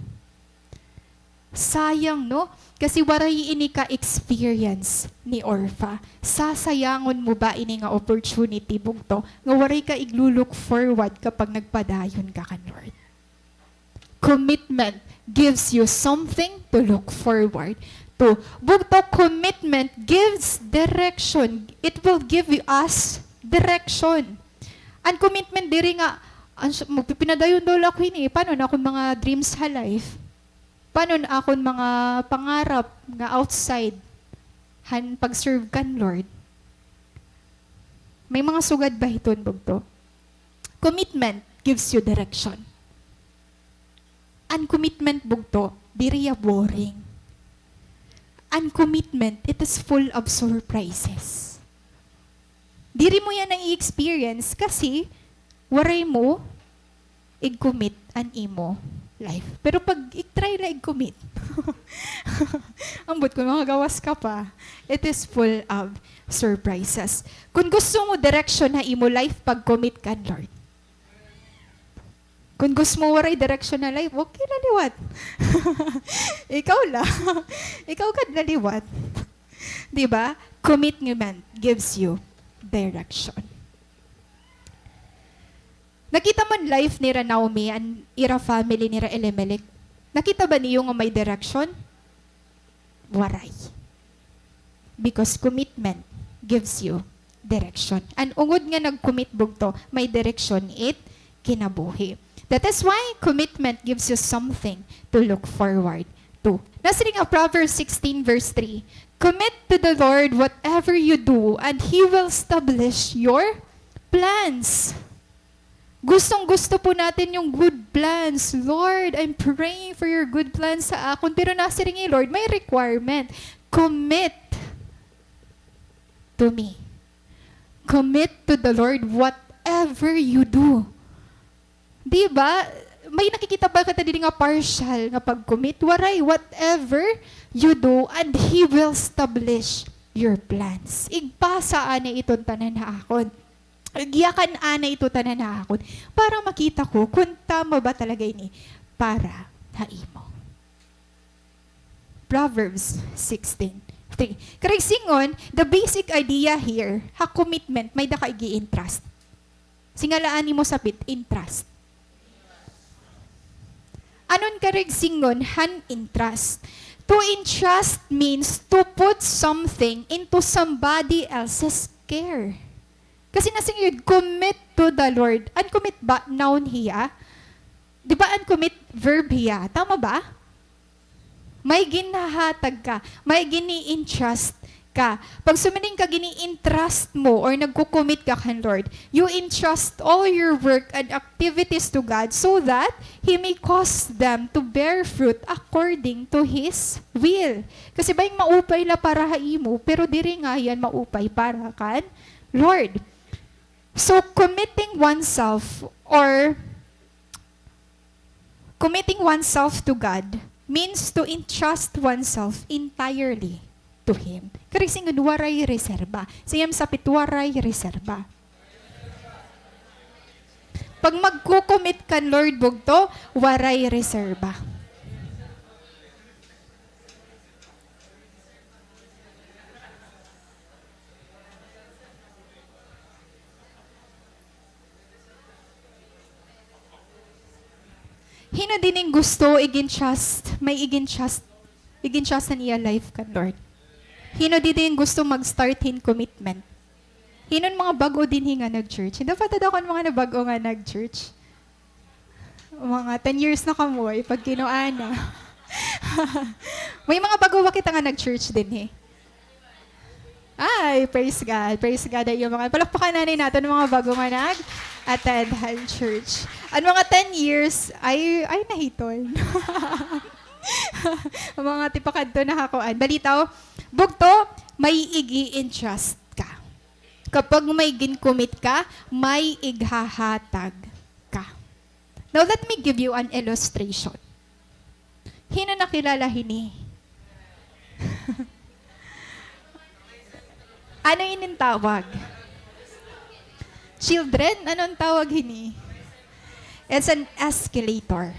Sayang, no? Kasi waray ini ka experience ni Orpha. Sasayangon mo ba ini nga opportunity bugto nga waray ka iglulook forward kapag nagpadayon ka kan Lord? Commitment gives you something to look forward to. Bugto, commitment gives direction. It will give us direction. Ang commitment diri nga, magpipinadayon daw lang ko ini. Paano na akong mga dreams sa life? Paano na akong mga pangarap nga outside? Pag-serve kan Lord? May mga sugad ba hiton bugto? Commitment gives you direction. Ang commitment bugto, diri boring. Ang commitment, it is full of surprises. Diri mo yan ang i-experience kasi waray mo i-commit an imo life. Pero pag i-try na i-commit, ambot kung mga gawas ka pa, it is full of surprises. Kung gusto mo direction na imo life, pag-commit ka, Lord. Kung gusto mo waray direction na life, okay na liwat. Ikaw lang. Ikaw ka naliwat. Diba? Commitment gives you direction. Nakita man life ni Naomi and ira family ni Elimelech. Nakita ba niyo nga may direction? Waray. Because commitment gives you direction. And ungod nga nag-commit bugto, may direction it kinabuhi. That is why commitment gives you something to look forward to. Nasa nga Proverbs 16 verse 3, commit to the Lord whatever you do and He will establish your plans. Gustong-gusto po natin yung good plans. Lord, I'm praying for your good plans sa akon. Pero nasa rin Lord, may requirement. Commit to me. Commit to the Lord whatever you do. Diba? May nakikita ba ka dili nga partial nga pag-commit? Waray, whatever you do, and He will establish your plans. Igpasa ani iton tanan na akon. Giyakan ana ito tanan na akon. Para makita ko kung tama ba talaga ini para ha imo. Proverbs 16:3. Karag singon, the basic idea here, ha commitment, may daka igi-entrust. Singalaan mo sapit, entrust. Anon karag singon, han entrust. To entrust means to put something into somebody else's care. Kasi nasing commit to the Lord. Uncommit ba? Noun hiya? Di ba uncommit verb hiya? Tama ba? May ginahatag ka. May gini-entrust ka. Pag sumiling ka, gini-entrust mo or nagkukommit ka kan Lord, you entrust all your work and activities to God so that He may cause them to bear fruit according to His will. Kasi ba yung maupay la para haimo, pero diri nga yan maupay para kan Lord. So, committing oneself to God means to entrust oneself entirely to Him. Karising waray reserba. Siyam sapit waray reserba. Pag magkukomit kan Lord bugto, waray reserba. Hino dining gusto may igin trust na iya life kan Lord. Hino di din gusto mag-start hin commitment. Hinon mga bago din hinga nag-church. Hindi pa tadakon mga nabago nga nag-church. Mga 10 years na kamoy, pag kinuana. May mga bago kita nga nag-church din eh. Ay, praise God. Praise God ay yung mga, palakpakan natin natin ng mga bago nga nag-attend church. At mga 10 years, ay nahiton. Mga tipakad to nakakuan. Balitaw, bugto, may igi-entrust ka. Kapag may gin-commit ka, may ighahatag ka. Now, let me give you an illustration. Hino nakilala hini? Ano inin tawag? Children, anong tawag hini? It's an escalator.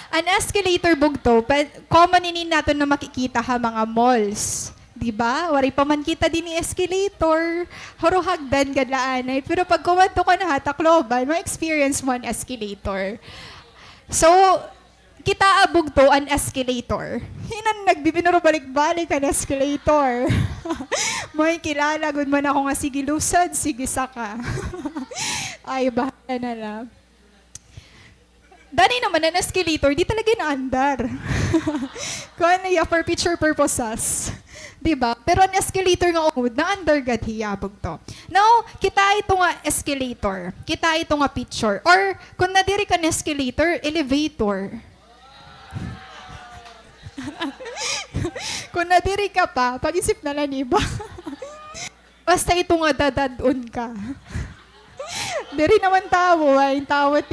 An escalator bugto, common inin natin na makikita ha mga malls. Diba? Wari pa man kita din ni escalator. Haruhagdan gadlaanay. Pero pag kumanto ka na hatakloban, ma-experience mo an escalator. So, kita abog to an escalator. Hinan nagbibinuro balik-balik an escalator. May kilala, good man ako nga sige lusad, sige saka. Ay, bahala na lang. Dani naman an escalator, di talaga inaandar. Kung ano ya, for picture purposes. Diba? Pero an escalator nga ungod, na-under gad hiyabog to. Now, kita ito nga escalator. Kita ito nga picture. Or, kung nadiri ka na escalator, elevator. Kung nadiri ka pa, pag-isip na lang iba. Basta ito nga dadadun ka. Diri naman tao, ay tawat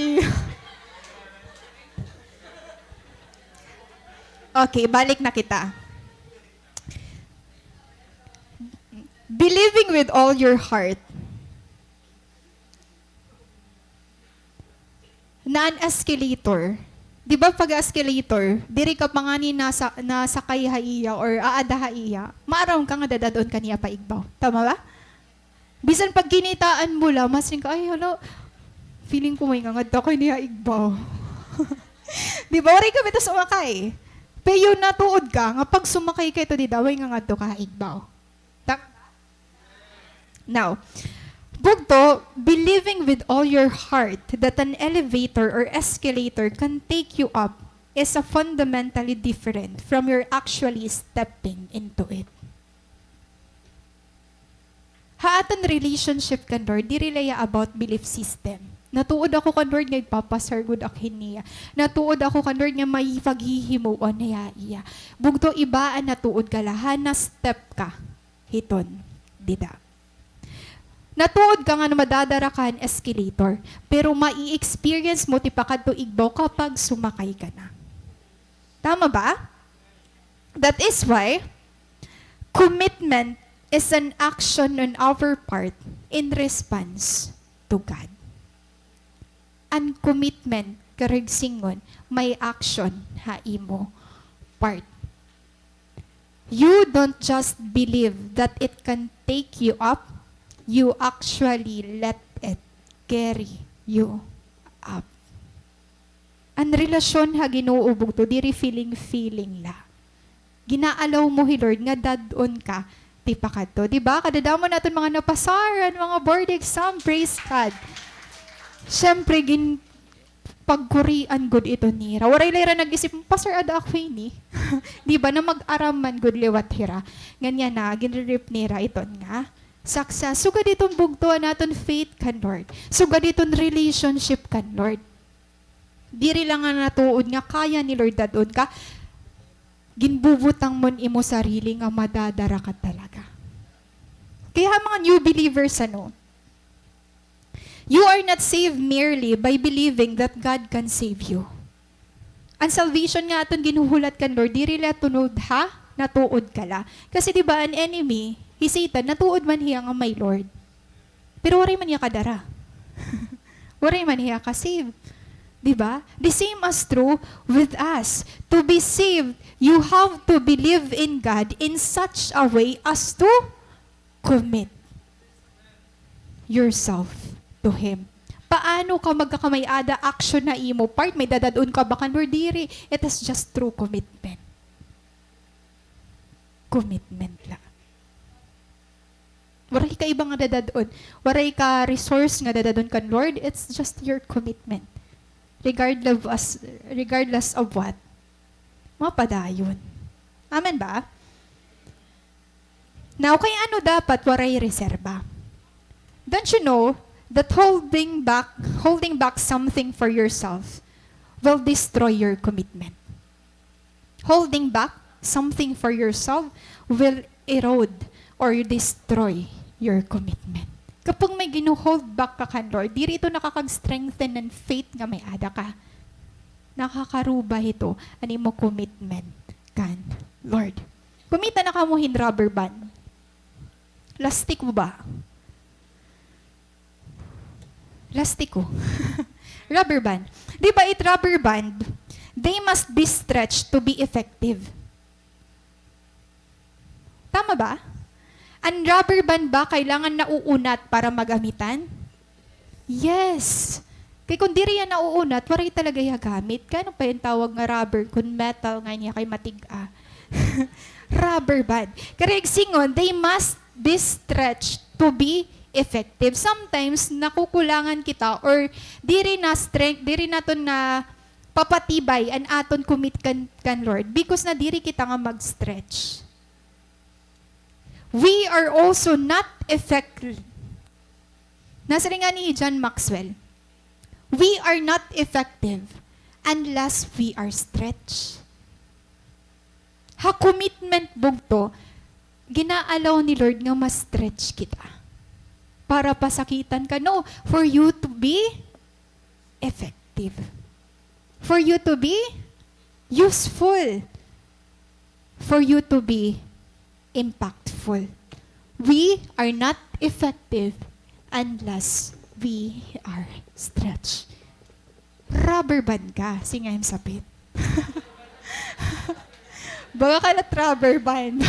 Okay, balik na kita. Believing with all your heart na an escalator, di ba pag escalator, diri ka pa nga ni nasa kay haiya or aada haiya, maaraw ka nga dadadon kaniya pa igbaw. Tama ba? Bisan pag ginitaan mo lang, mas ka, ay hala, feeling ko may ngangad ako niya igbaw. Di ba? Wari kami ito sumakay. Pero natuod ka, nga pag sumakay ka ito, di daw, ay ngangad ka igbaw. Now, bugto, believing with all your heart that an elevator or escalator can take you up is a fundamentally different from your actually stepping into it. Haatan relationship kan Lord, di relaya about belief system. Natuod ako kan Lord nga ipapasargod akin niya. Natuod ako kan Lord nga may paghihimuon niya iya. Bugto ibaan natuod ka lahan na step ka. Hiton, dida. Natuod ka nga na madadara ka ang escalator, pero mai-experience mo tipakad to igbaw kapag sumakay ka na. Tama ba? That is why commitment is an action on our part in response to God. Ang commitment, karigsingon, may action ha imo part. You don't just believe that it can take you up, you actually let it carry you up. Ang relasyon ha ginuubog to, diri feeling la. Ginaalaw mo hi Lord nga dadon ka, tipakad to. Diba? Kadadamo natin mga napasaran, mga board exam, praise God. Siyempre, pagkurian good ito nira. Waray lera nag-isip, Pastor Ada ako ni. Diba na mag-araman good liwat hira. Ganyan na, ginrip nira ito nga. Success. Suga ditong bugtuan natin faith kan Lord. Suga ditong relationship kan Lord. Diri lang nga natuod nga kaya ni Lord dadon ka. Ginbubutang mon imo sarili nga madadara ka talaga. Kaya mga new believers you are not saved merely by believing that God can save you. Ang salvation nga aton ginuhulat kan Lord, diri la tunod ha, natuod ka la. Kasi di ba an enemy, si Satan, natuod man hiya nga may Lord. Pero waray man hiya kadara. Waray man hiya ka-save. Diba? The same as true with us. To be saved, you have to believe in God in such a way as to commit yourself to Him. Paano ka magkakamay-ada action na imo part? May dadadun ka ba kan diri? It is just true commitment. commitment la. Waray ka ibang nga dadadon. Waray ka resource nga dadadon kan Lord. It's just your commitment. Regardless of what. Mapadayon. Amen ba? Now, kay ano dapat waray reserba? Don't you know that holding back something for yourself will destroy your commitment? Holding back something for yourself will erode or destroy your commitment. Kapag may gino-hold back ka kan Lord, di rito nakakag-strengthen ng faith nga may ada ka. Nakakaruba ito, ani mo commitment kan Lord. Kumita na ka mo hin rubber band. Lastik mo ba? Lastiko. Rubber band. Di ba it rubber band, they must be stretched to be effective. Tama ba? Ang rubber band ba kailangan nauunat para magamitan? Yes. Kaya kung di yan nauunat, waray talaga gamit. Kano pa yung tawag nga rubber kung metal nga niya kay matiga? Rubber band. Kaya singon, they must be stretched to be effective. Sometimes, nakukulangan kita or di rin naton na papatibay an aton commit kan Lord because na diri kita nga mag-stretch. We are also not effective. Nasa rin nga ni John Maxwell, we are not effective unless we are stretched. Ha commitment bugto, ginaalaw ni Lord nga ma-stretch kita. Para pasakitan ka. No, for you to be effective. For you to be useful. For you to be impactful. We are not effective unless we are stretched. Rubber band ka. Singayim sapit. Baga ka na rubber band.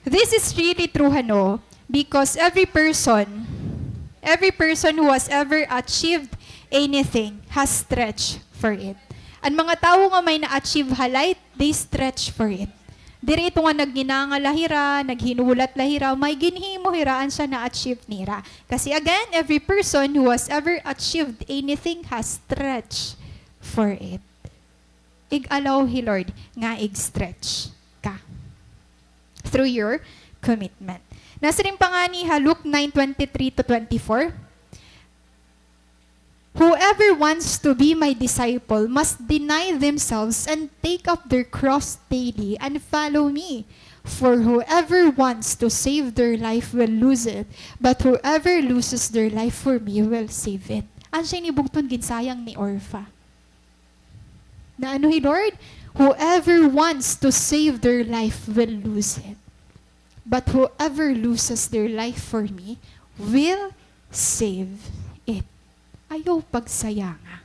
This is really true, Hano, because every person who has ever achieved anything has stretched for it. Ang mga tao nga may na-achieve halay, they stretch for it. Diri ito nga nagginanga lahira, naghinulat lahira, may ginhimo hiraan siya na-achieve nira. Kasi again, every person who has ever achieved anything has stretched for it. Ig-allow hi Lord nga ig-stretch ka through your commitment. Nasa rin pa nga ni Luke 9:23 to 24. Whoever wants to be my disciple must deny themselves and take up their cross daily and follow me. For whoever wants to save their life will lose it, but whoever loses their life for me will save it. Ang siya nibugton ginsayang ni Orpha. Na ano hi Lord? Whoever wants to save their life will lose it. But whoever loses their life for me will save it. Ayaw pagsayanga.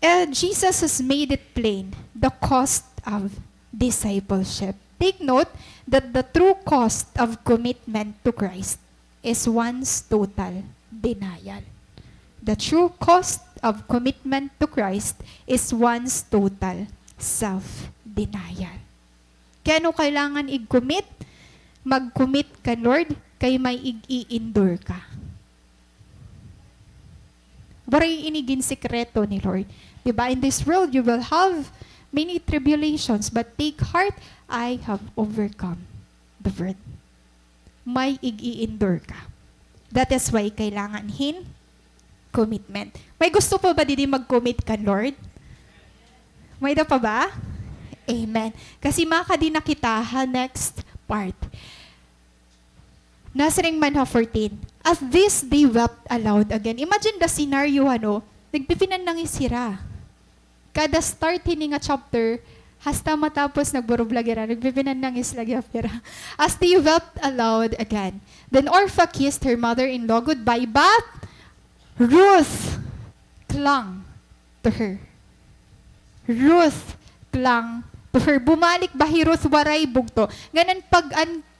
And Jesus has made it plain, the cost of discipleship. Take note that the true cost of commitment to Christ is one's total denial. The true cost of commitment to Christ is one's total self-denial. Kaya ano kailangan i-commit? Mag-commit ka, Lord, kay may i-endure ka. Waray inigin sekreto ni Lord. Diba? In this world, you will have many tribulations, but take heart, I have overcome the world. May i-endure ka. That is why kailangan commitment. May gusto pa ba didi mag-commit ka, Lord? May da pa ba? Amen. Kasi makadi na kita next part. Nasa ring man 14. At this they wept aloud again. Imagine the scenario, nagpipinan ng isira. Kada start hini nga chapter, hasta matapos nagburublagera, nagpipinan ng islagyapira. As they wept aloud again. Then Orpha kissed her mother-in-law goodbye, but Ruth clung to her. Ruth clung to to her. Bumalik bahirot waray bugto. Ganan pag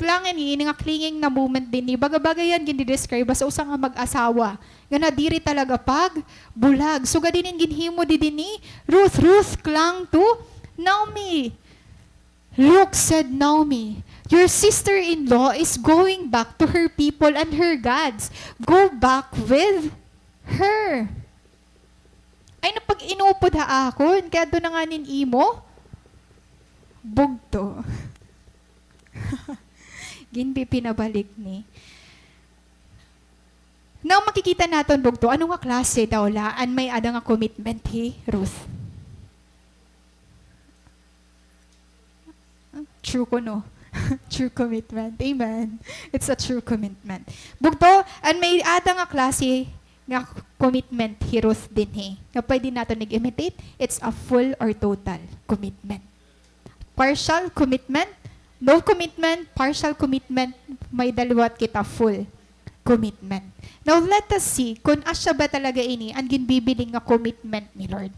klangan ni nga clinging na moment din ni bagay-bagay yan gini-describe sa usa nga mag-asawa. Gana diri talaga pag bulag. So gadinin ginhimo di ni Ruth klang to Naomi. Look, said Naomi, your sister-in-law is going back to her people and her gods. Go back with her. Ay, napag inupod ha akon, kaya doon na nga nin imo, bugto. Ginbi pinabalik ni. Now, makikita natin, bugto, ano nga klase daw laan may ada nga commitment hi, Ruth? True ko, no? True commitment. Amen. It's a true commitment. Bugto, and may ada nga klase nga commitment hi Ruth din he. Nga pwede natin nag-imitate, it's a full or total commitment. Partial commitment, no commitment, partial commitment, may dalawat kita full commitment. Now, let us see kung asya ba talaga ini ang ginbibiling nga commitment ni Lord.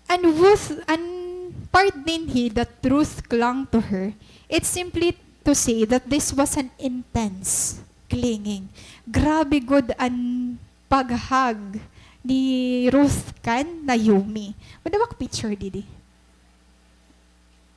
And part din he that Ruth clung to her, it's simply to say that this was an intense clinging. Grabe good ang paghag ni Ruth kan Naomi. Madawak picture didi.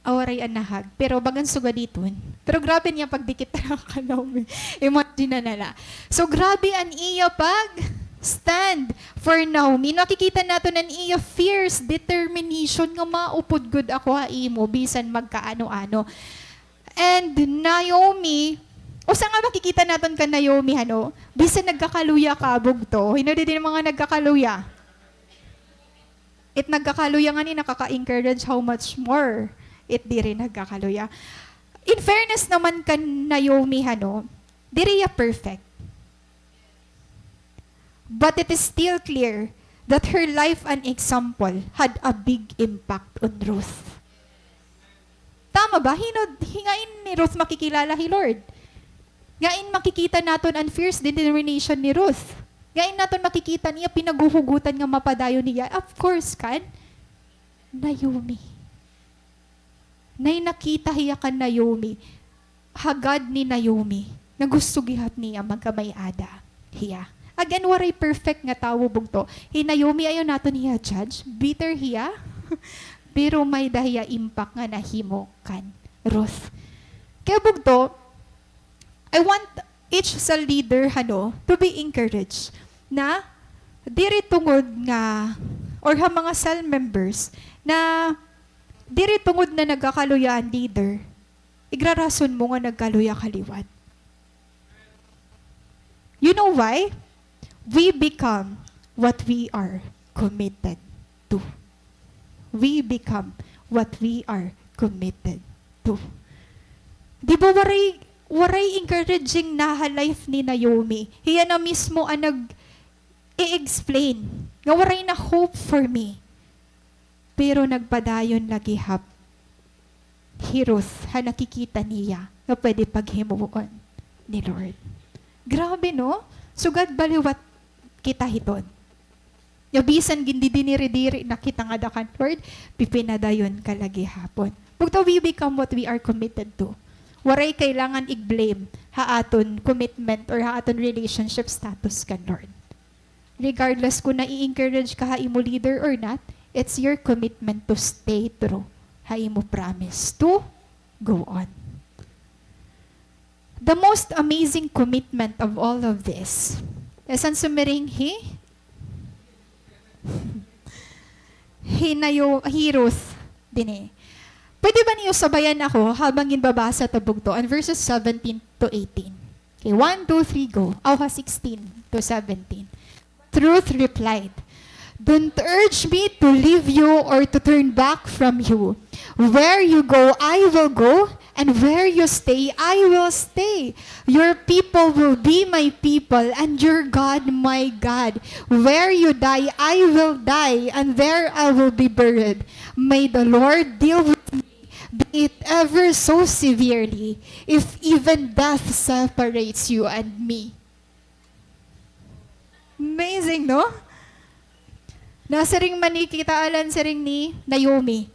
Awaray anahag. Pero bagan suga dito. Pero grabe niya pagdikit na ka Naomi. Imagine na nala. So grabe ang iya pag stand for Naomi. Nakikita nato ng iya fierce determination nga maupod good ako ha imo bisan magkaano-ano. And Naomi, o sa nga makikita natin ka Naomi, ano, bisan nagkakaluya ka, bugto, hindi din mga nagkakaluya. It nagkakaluya nga ni nakaka-encourage how much more it di rin nagkakaluya. In fairness naman ka Naomi, ano, di rin perfect. But it is still clear that her life and example had a big impact on Ruth. Tama ba? Hingain ni Ruth makikilala hi Lord. Ngain makikita naton ang fierce determination ni Ruth. Ngain naton makikita niya pinaguhugutan nga mapadayo niya. Of course, kan? Naomi. Nay nakita hiya kan Naomi. Hagad ni Naomi. Na gusto gihat niya magkamay-ada. Hiya. Again, waray perfect nga tawo bugto. Naomi ayo naton hiya judge. Bitter hiya. Pero may dahiya impact nga nahimo kan Ruth. Kaya bugto, I want each sa leader to be encouraged na diri tungod nga or ha mga cell members na diri tungod na nagkakaluya ang leader, igrarason mo nga nagkaluya kaliwat. You know why? We become what we are committed to. We become what we are committed to. Di ba waray encouraging na life ni Naomi? Hiya na mismo ang nag-i-explain nga waray na hope for me. Pero nagpadayon lagi hap. Ruth, ha nakikita niya nga pwede paghimuon ni Lord. Grabe, no? Sugad baliwat kita hiton. Yabisan gindi diniri-diri nakita nga dakan Lord, pipinadayon kalagi hapon. Bugtaw we become what we are committed to. Waray kailangan i-blame haaton commitment or haaton relationship status kan Lord. Regardless kung na-i-encourage ka haimo leader or not, it's your commitment to stay true. Haimo promise to go on. The most amazing commitment of all of this is ang sumiring Ruth din. Pwede ba niyo sabayan ako habang ginbabasa tabog to on verses 17 to 18? Okay, 1, 2, 3, go. 16 to 17. Ruth replied, "Don't urge me to leave you or to turn back from you. Where you go, I will go, and where you stay, I will stay. Your people will be my people, and your God my God. Where you die, I will die, and there I will be buried. May the Lord deal with me, be it ever so severely, if even death separates you and me." Amazing, no? Nasa ring manikita alan sa ring ni Naomi.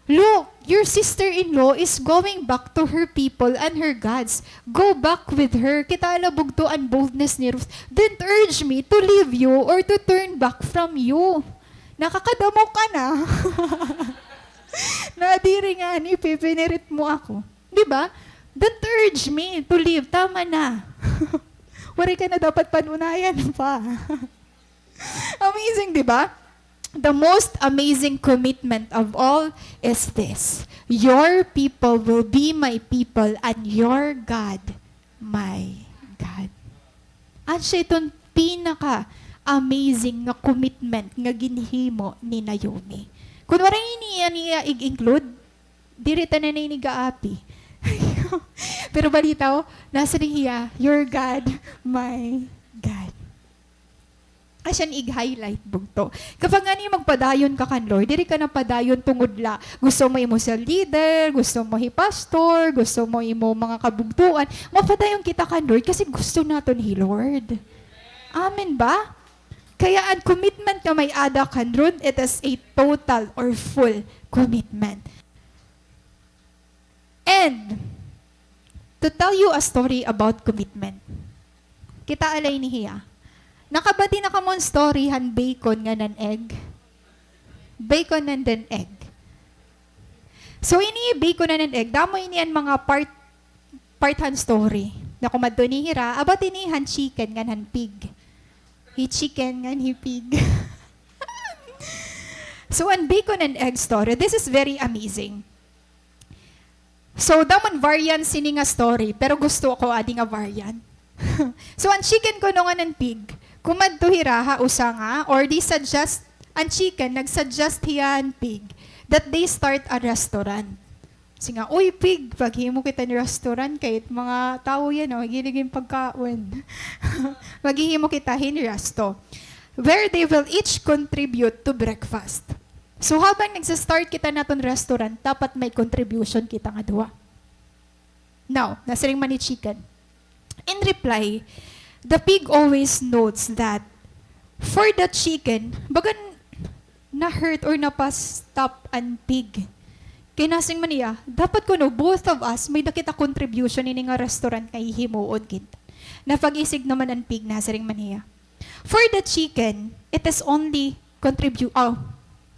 Look, your sister-in-law is going back to her people and her gods. Go back with her. Kita alabugto ang boldness ni Ruth. Don't urge me to leave you or to turn back from you. Nakakadamo ka na. Nadiri nga ni pipinirit mo ako. Di ba? Don't urge me to leave. Tama na. Wari ka na dapat panunayan pa. Amazing, di ba? The most amazing commitment of all is this. Your people will be my people and your God, my God. At siya itong pinaka-amazing nga commitment nga ginhimo ni Naomi. Kung wala niya i-include, dirita na ni gaapi. Pero balitaw, nasa niya, your God, my God. Asyan i-highlight bugto. Kapag nga niya magpadayon ka kan Lord, diri ka na padayon tungod la. Gusto mo imo sa leader, gusto mo pastor, gusto mo imo mga kabugtuan, mapadayon kita kan Lord kasi gusto naton hi Lord. Amen ba? Kaya ang commitment na may ada kan Lord, it is a total or full commitment. And, to tell you a story about commitment, kita alay ni Hiya. Nakabati na ka mo story han bacon nga nan egg. Bacon and then egg. So ini bacon and egg, damo ini ang mga part han story. Na kumadto ni Hira, abat ini han chicken nga han pig. Hi chicken nga hi pig. So an bacon and egg story, this is very amazing. So damon variant sini nga story, pero gusto ko adi nga variant. So ang chicken ko nga ng pig, kumadto hiraha usa nga, or di suggest, ang chicken, nagsuggest hiya ang pig, that they start a restaurant. Kasi nga, uy pig, paghimo kita ni restaurant, kahit mga tao yan, magiligin pagkaon. Maghihimo kita hin resto. Where they will each contribute to breakfast. So habang nagsastart kita naton restaurant, dapat may contribution kita nga duwa. Now, nasa ring man ni chicken. In reply, the pig always notes that for the chicken, bagan na-hurt or napastop ang pig. Kinasing man niya, dapat ko no, both of us, may nakita contribution ini nga restaurant kay himuon kita. Napag-isig naman ang pig na sa ring man niya. For the chicken, it is only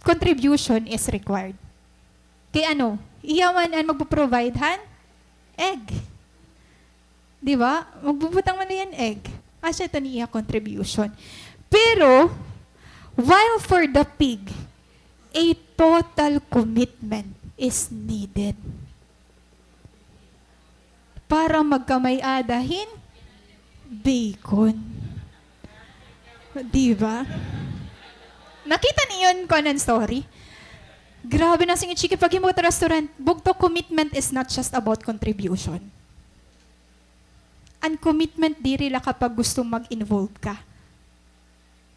contribution is required. Kaya ano, iyaman ang magpo-provide han? Egg. Di ba? Magbubutang man na yan egg. Asya ito niya contribution. Pero, while for the pig, a total commitment is needed. Para magkamay-adahin, bacon. Di ba? Nakita niyon ko ng story? Grabe na singit chicken. Pag himugot restaurant, bugto commitment is not just about contribution. Ang commitment diri la kapag gusto mag-involve ka.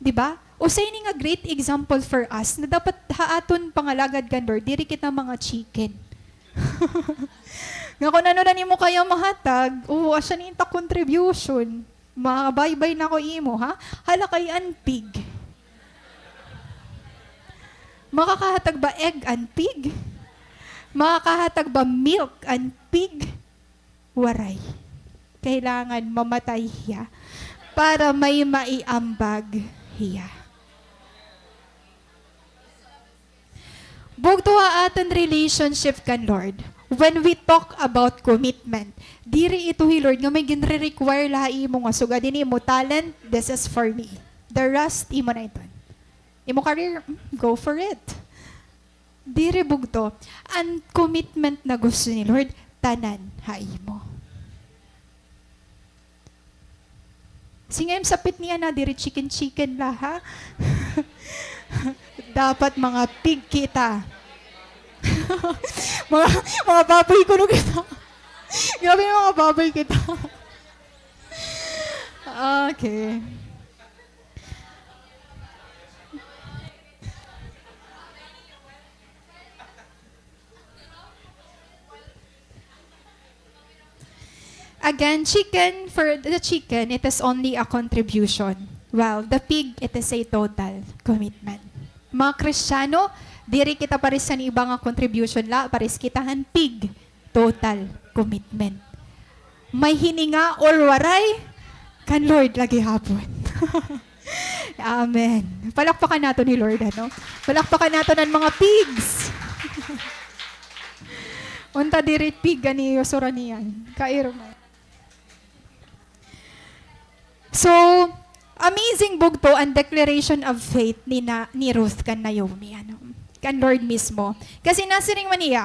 'Di ba? O sa ini nga great example for us na dapat haaton pangalagad kan Lord, diri kita mga chicken. Nga kung ano na nimo kaya mahatag, asa ni ta contribution. Mabay-bay na ko imo, ha? Hala kay an pig. Makakahatag ba egg an pig? Makakahatag ba milk an pig? Waray. Kailangan mamatay hiya para may maiambag hiya. Bugtuwa aton relationship kan Lord. When we talk about commitment, diri ito hi Lord nga may ginre-require lahi mo nga sugad din mo talent, this is for me. The rest imo na ito. Imo career, go for it. Diri bugto, ang commitment na gusto ni Lord, tanan hai mo. Singem sapit niya na, diri chicken la, ha? Dapat mga pig kita. mga baboy ko no kita. Grabe mga baboy kita. Okay. Again, chicken, for the chicken, it is only a contribution. While the pig, it is a total commitment. Mga Kristiyano, diri kita pares sa iba nga contribution la, pares kitahan pig. Total commitment. May hininga or waray, kan Lord lagi hapon. Amen. Palakpakan nato ni Lord, ano? Palakpakan nato ng mga pigs. Unta diri pig, gani yosura niyan. Kairo man. So, amazing bugto ang declaration of faith ni Ruth kan Naomi, ano? Kan Lord mismo. Kasi nasiring man niya,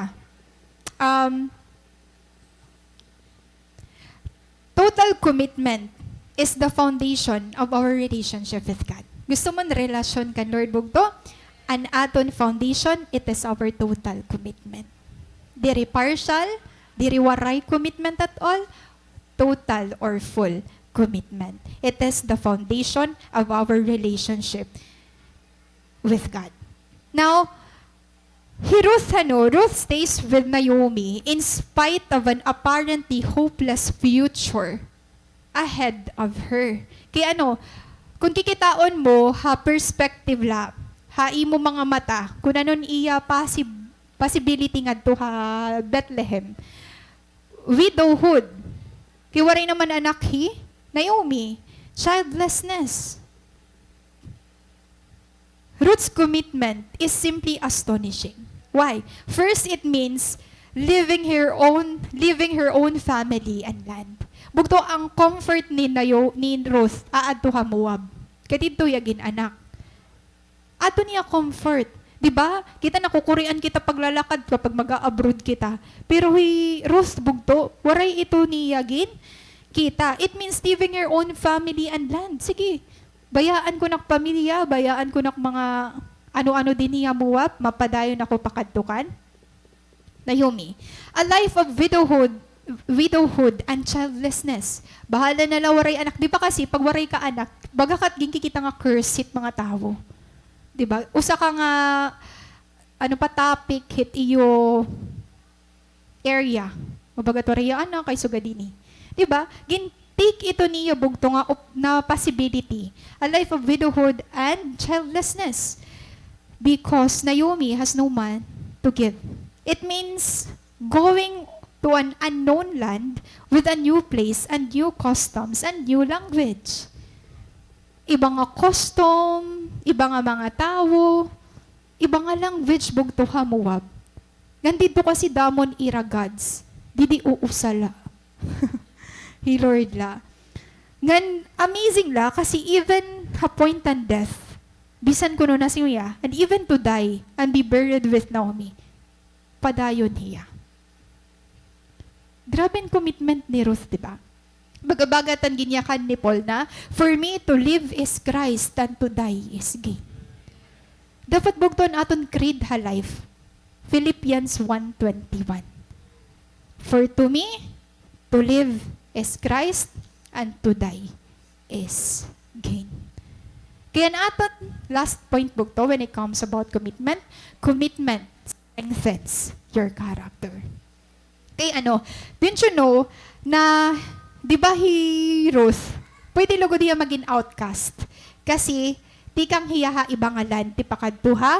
total commitment is the foundation of our relationship with God. Gusto mo relasyon kan Lord bugto? An aton foundation, it is our total commitment. Diri partial, diri waray commitment at all, total or full commitment. It is the foundation of our relationship with God. Now, Ruth stays with Naomi in spite of an apparently hopeless future ahead of her. Kaya kung kikitaon mo, perspective la, imo mga mata, kung anon iya possibility nga to Bethlehem, widowhood, kiwaray naman anak Naomi, childlessness. Ruth's commitment is simply astonishing. Why? First, it means living her own family and land. Bugto ang comfort ni Ruth aadto ha Moab. Kadto yagin anak. Ato niya comfort. 'Di ba? Kita nakukurian kita paglalakad kapag mag-abroad kita. Pero Ruth bugto, waray ito niyagin kita. It means living your own family and land. Sige. Bayaan ko nak pamilya, bayaan ko nak mga ano-ano din niya Moab, mapadayon ako pakadtukan. Naomi, a life of widowhood and childlessness. Bahala na la waray anak. Di ba kasi pag waray ka anak, bagakat ginki kita nga curse hit mga tao. Di ba? Usa ka nga topic hit iyo area. Mabagat waray anak kay sugadini. Di ba? Take ito niya bugto nga na possibility. A life of widowhood and childlessness. Because Naomi has no man to give. It means going to an unknown land with a new place and new customs and new language. Iba nga custom, iba nga mga tao, iba nga language bugto ha Moab. Gandito kasi damon ira gods, didi uusala. Lord la. Ngan amazing la kasi even appointed death, bisan kuno na siya, and even to die and be buried with Naomi, padayon hiya. Grabe ang commitment ni Ruth, di ba? Bagabagatan ginyakan ni Paul na, for me to live is Christ and to die is gain. Dapat bugton aton creed ha life. Philippians 1:21. For to me, to live is Christ and to die is gain. Kaya aton last point bugto when it comes about commitment strengthens your character. Kay didn't you know na di ba Ruth, pwede lugo diya maging outcast kasi ti kang hiyaha ibang alan ti pakadtuha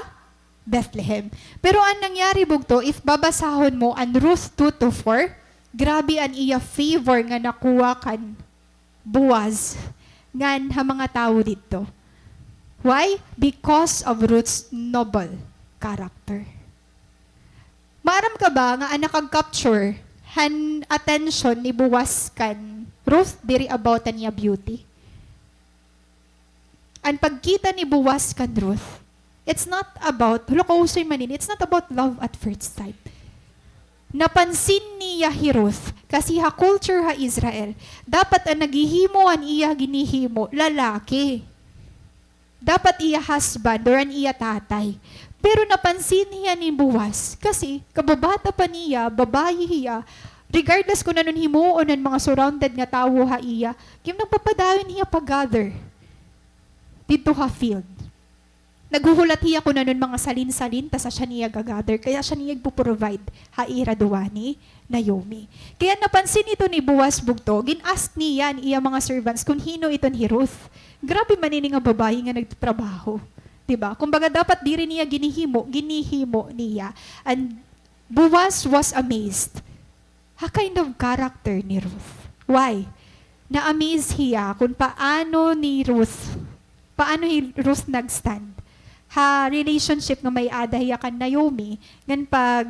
Bethlehem. Pero ang nangyari bugto, if babasahon mo ang Ruth 2-4, grabe an iya favor nga nakuha kan Boaz ngan ha mga tao dito. Why? Because of Ruth's noble character. Maaram ka ba nga nakag-capture han attention ni Boaz kan Ruth diri about niya beauty? Ang pagkita ni Boaz kan Ruth, it's not about, it's not about love at first sight. Napansin niya Ruth, kasi culture Israel, dapat ang naghihimo an iya ginihimo, lalaki. Dapat iya husband or an iya tatay. Pero napansin niya ni Boaz, kasi kababata pa niya, babae hiya, regardless kung anong himuon ng mga surrounded nga tao iya, yung nagpapadawin niya pag-gather dito field. Naghuhulat hiya kung nanon mga salin-salin, tas siya niya gagather, kaya siya niya puprovide haira duwani Naomi. Kaya napansin ito ni Boaz bugto, gin-ask niya iya mga servants kung hino ito ni Ruth. Grabe manini nga babae nga nagtrabaho. Diba? Kumbaga dapat diri niya ginihimo niya. And Boaz was amazed. Ha kind of character ni Ruth. Why? Na-amaze hiya kung paano Ruth nag-stand. Ha relationship nga may ada hiya kan Naomi, ngan pag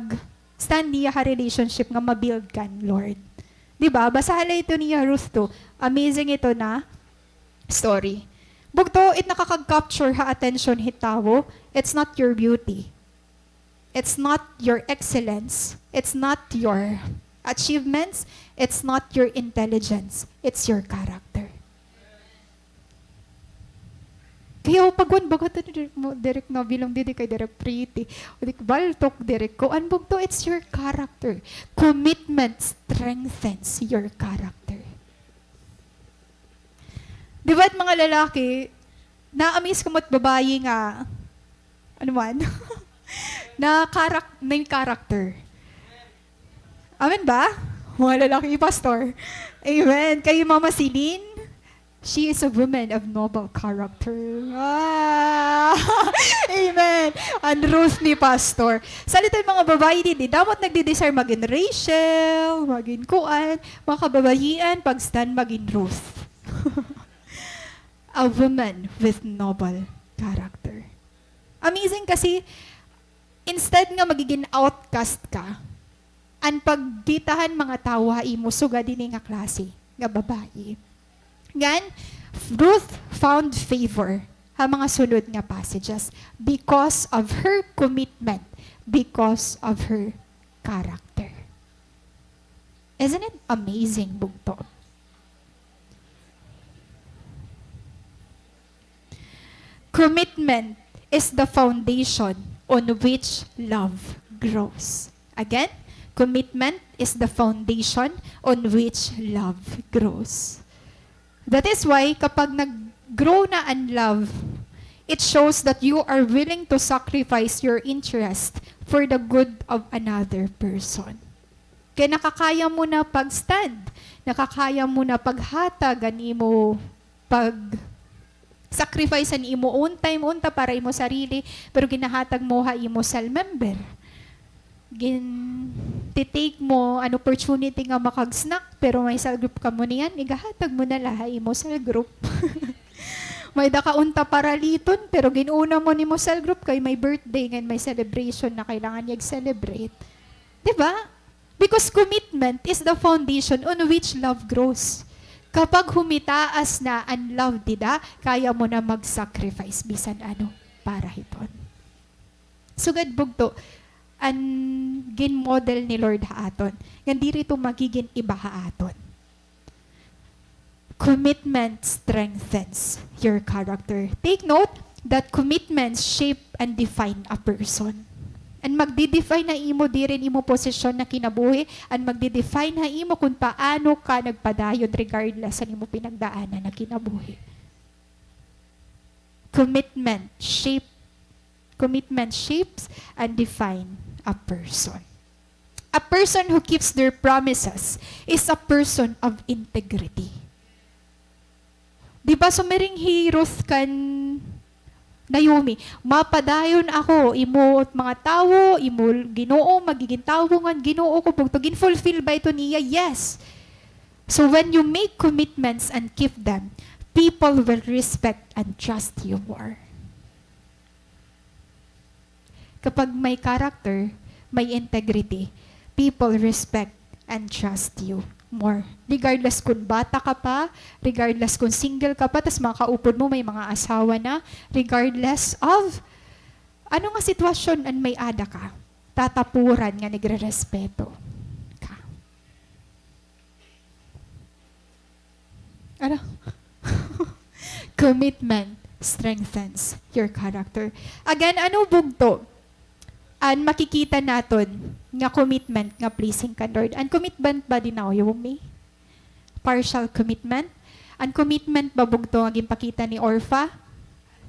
stand niya ha relationship nga mabuild kan Lord. Diba? Basahala ito niya Ruth to. Amazing ito na story. Bugto, it nakaka-capture ha attention hitawo. It's not your beauty. It's not your excellence. It's not your achievements. It's not your intelligence. It's your character. Kaya pagwan baga direk na bilang didi kay direk pretty. O di baltok direk ko. Anbog to, it's your character. Commitment strengthens your character. Di ba't mga lalaki, na-amaze ko mo't babae nga, ano man, na yung character. Amen ba? Mga lalaki, pastor. Amen. Kayo, Mama Celine, she is a woman of noble character. Ah! Amen. And Ruth ni pastor. Salita yung mga babae din, dapat nagdi-desire maging Rachel, maging Kuan, mga kababayian, pag-stand maging Ruth. A woman with noble character. Amazing kasi, instead nga magiging outcast ka, ang pagditahan mga tao imo suga din nga klase nga babae. Gan, Ruth found favor ha mga sunod nga passages because of her commitment, because of her character. Isn't it amazing, bugto? Commitment is the foundation on which love grows. Again, commitment is the foundation on which love grows. That is why kapag nag-grow na ang love, it shows that you are willing to sacrifice your interest for the good of another person. Kaya nakakaya mo na pag-stand, nakakaya mo na paghatag, mo sacrifice an imo own time unta para imo sarili, pero ginahatag mo ha imo cell member. Titake mo an opportunity nga makag-snack, pero may cell group ka mo niyan, igahatag mo na laha imo cell group. May dakaunta para liton, pero ginuna mo ni mo cell group kay may birthday and may celebration na kailangan niya celebrate. Diba? Because commitment is the foundation on which love grows. Kapag humitaas na ang love, dida, kaya mo na mag-sacrifice bisan ano para hiton. Sugad bugto, ang gin-model ni Lord haaton. Nga diri ito magiging iba haaton. Commitment strengthens your character. Take note that commitments shape and define a person. And magdi-define na imo dirin imo posisyon na kinabuhi, and magdi-define na imo kung paano ka nagpadayon regardless sa imo pinagdaanan na kinabuhi. Commitment shapes and define a person. A person who keeps their promises is a person of integrity. Di ba sumiring Ruth kan Naomi, mapadayon ako, imo mga tawo, imo Ginoo, magiging tawo ngan Ginoo ko, pagtugin fulfill ba ito niya? Yes. So when you make commitments and keep them, people will respect and trust you more. Kapag may character, may integrity, people respect and trust you more. Regardless kung bata ka pa, regardless kung single ka pa, tas makaupod mo may mga asawa na, regardless of ano nga sitwasyon an may ada ka, tatapuran nga nagre-respeto ka. Ano? Commitment strengthens your character. Again, ano bugto? An makikita naton nga commitment nga pleasing ka Lord. An commitment ba din ako yung may? Partial commitment. An commitment ba bugto nga ginpakita ni Orpha?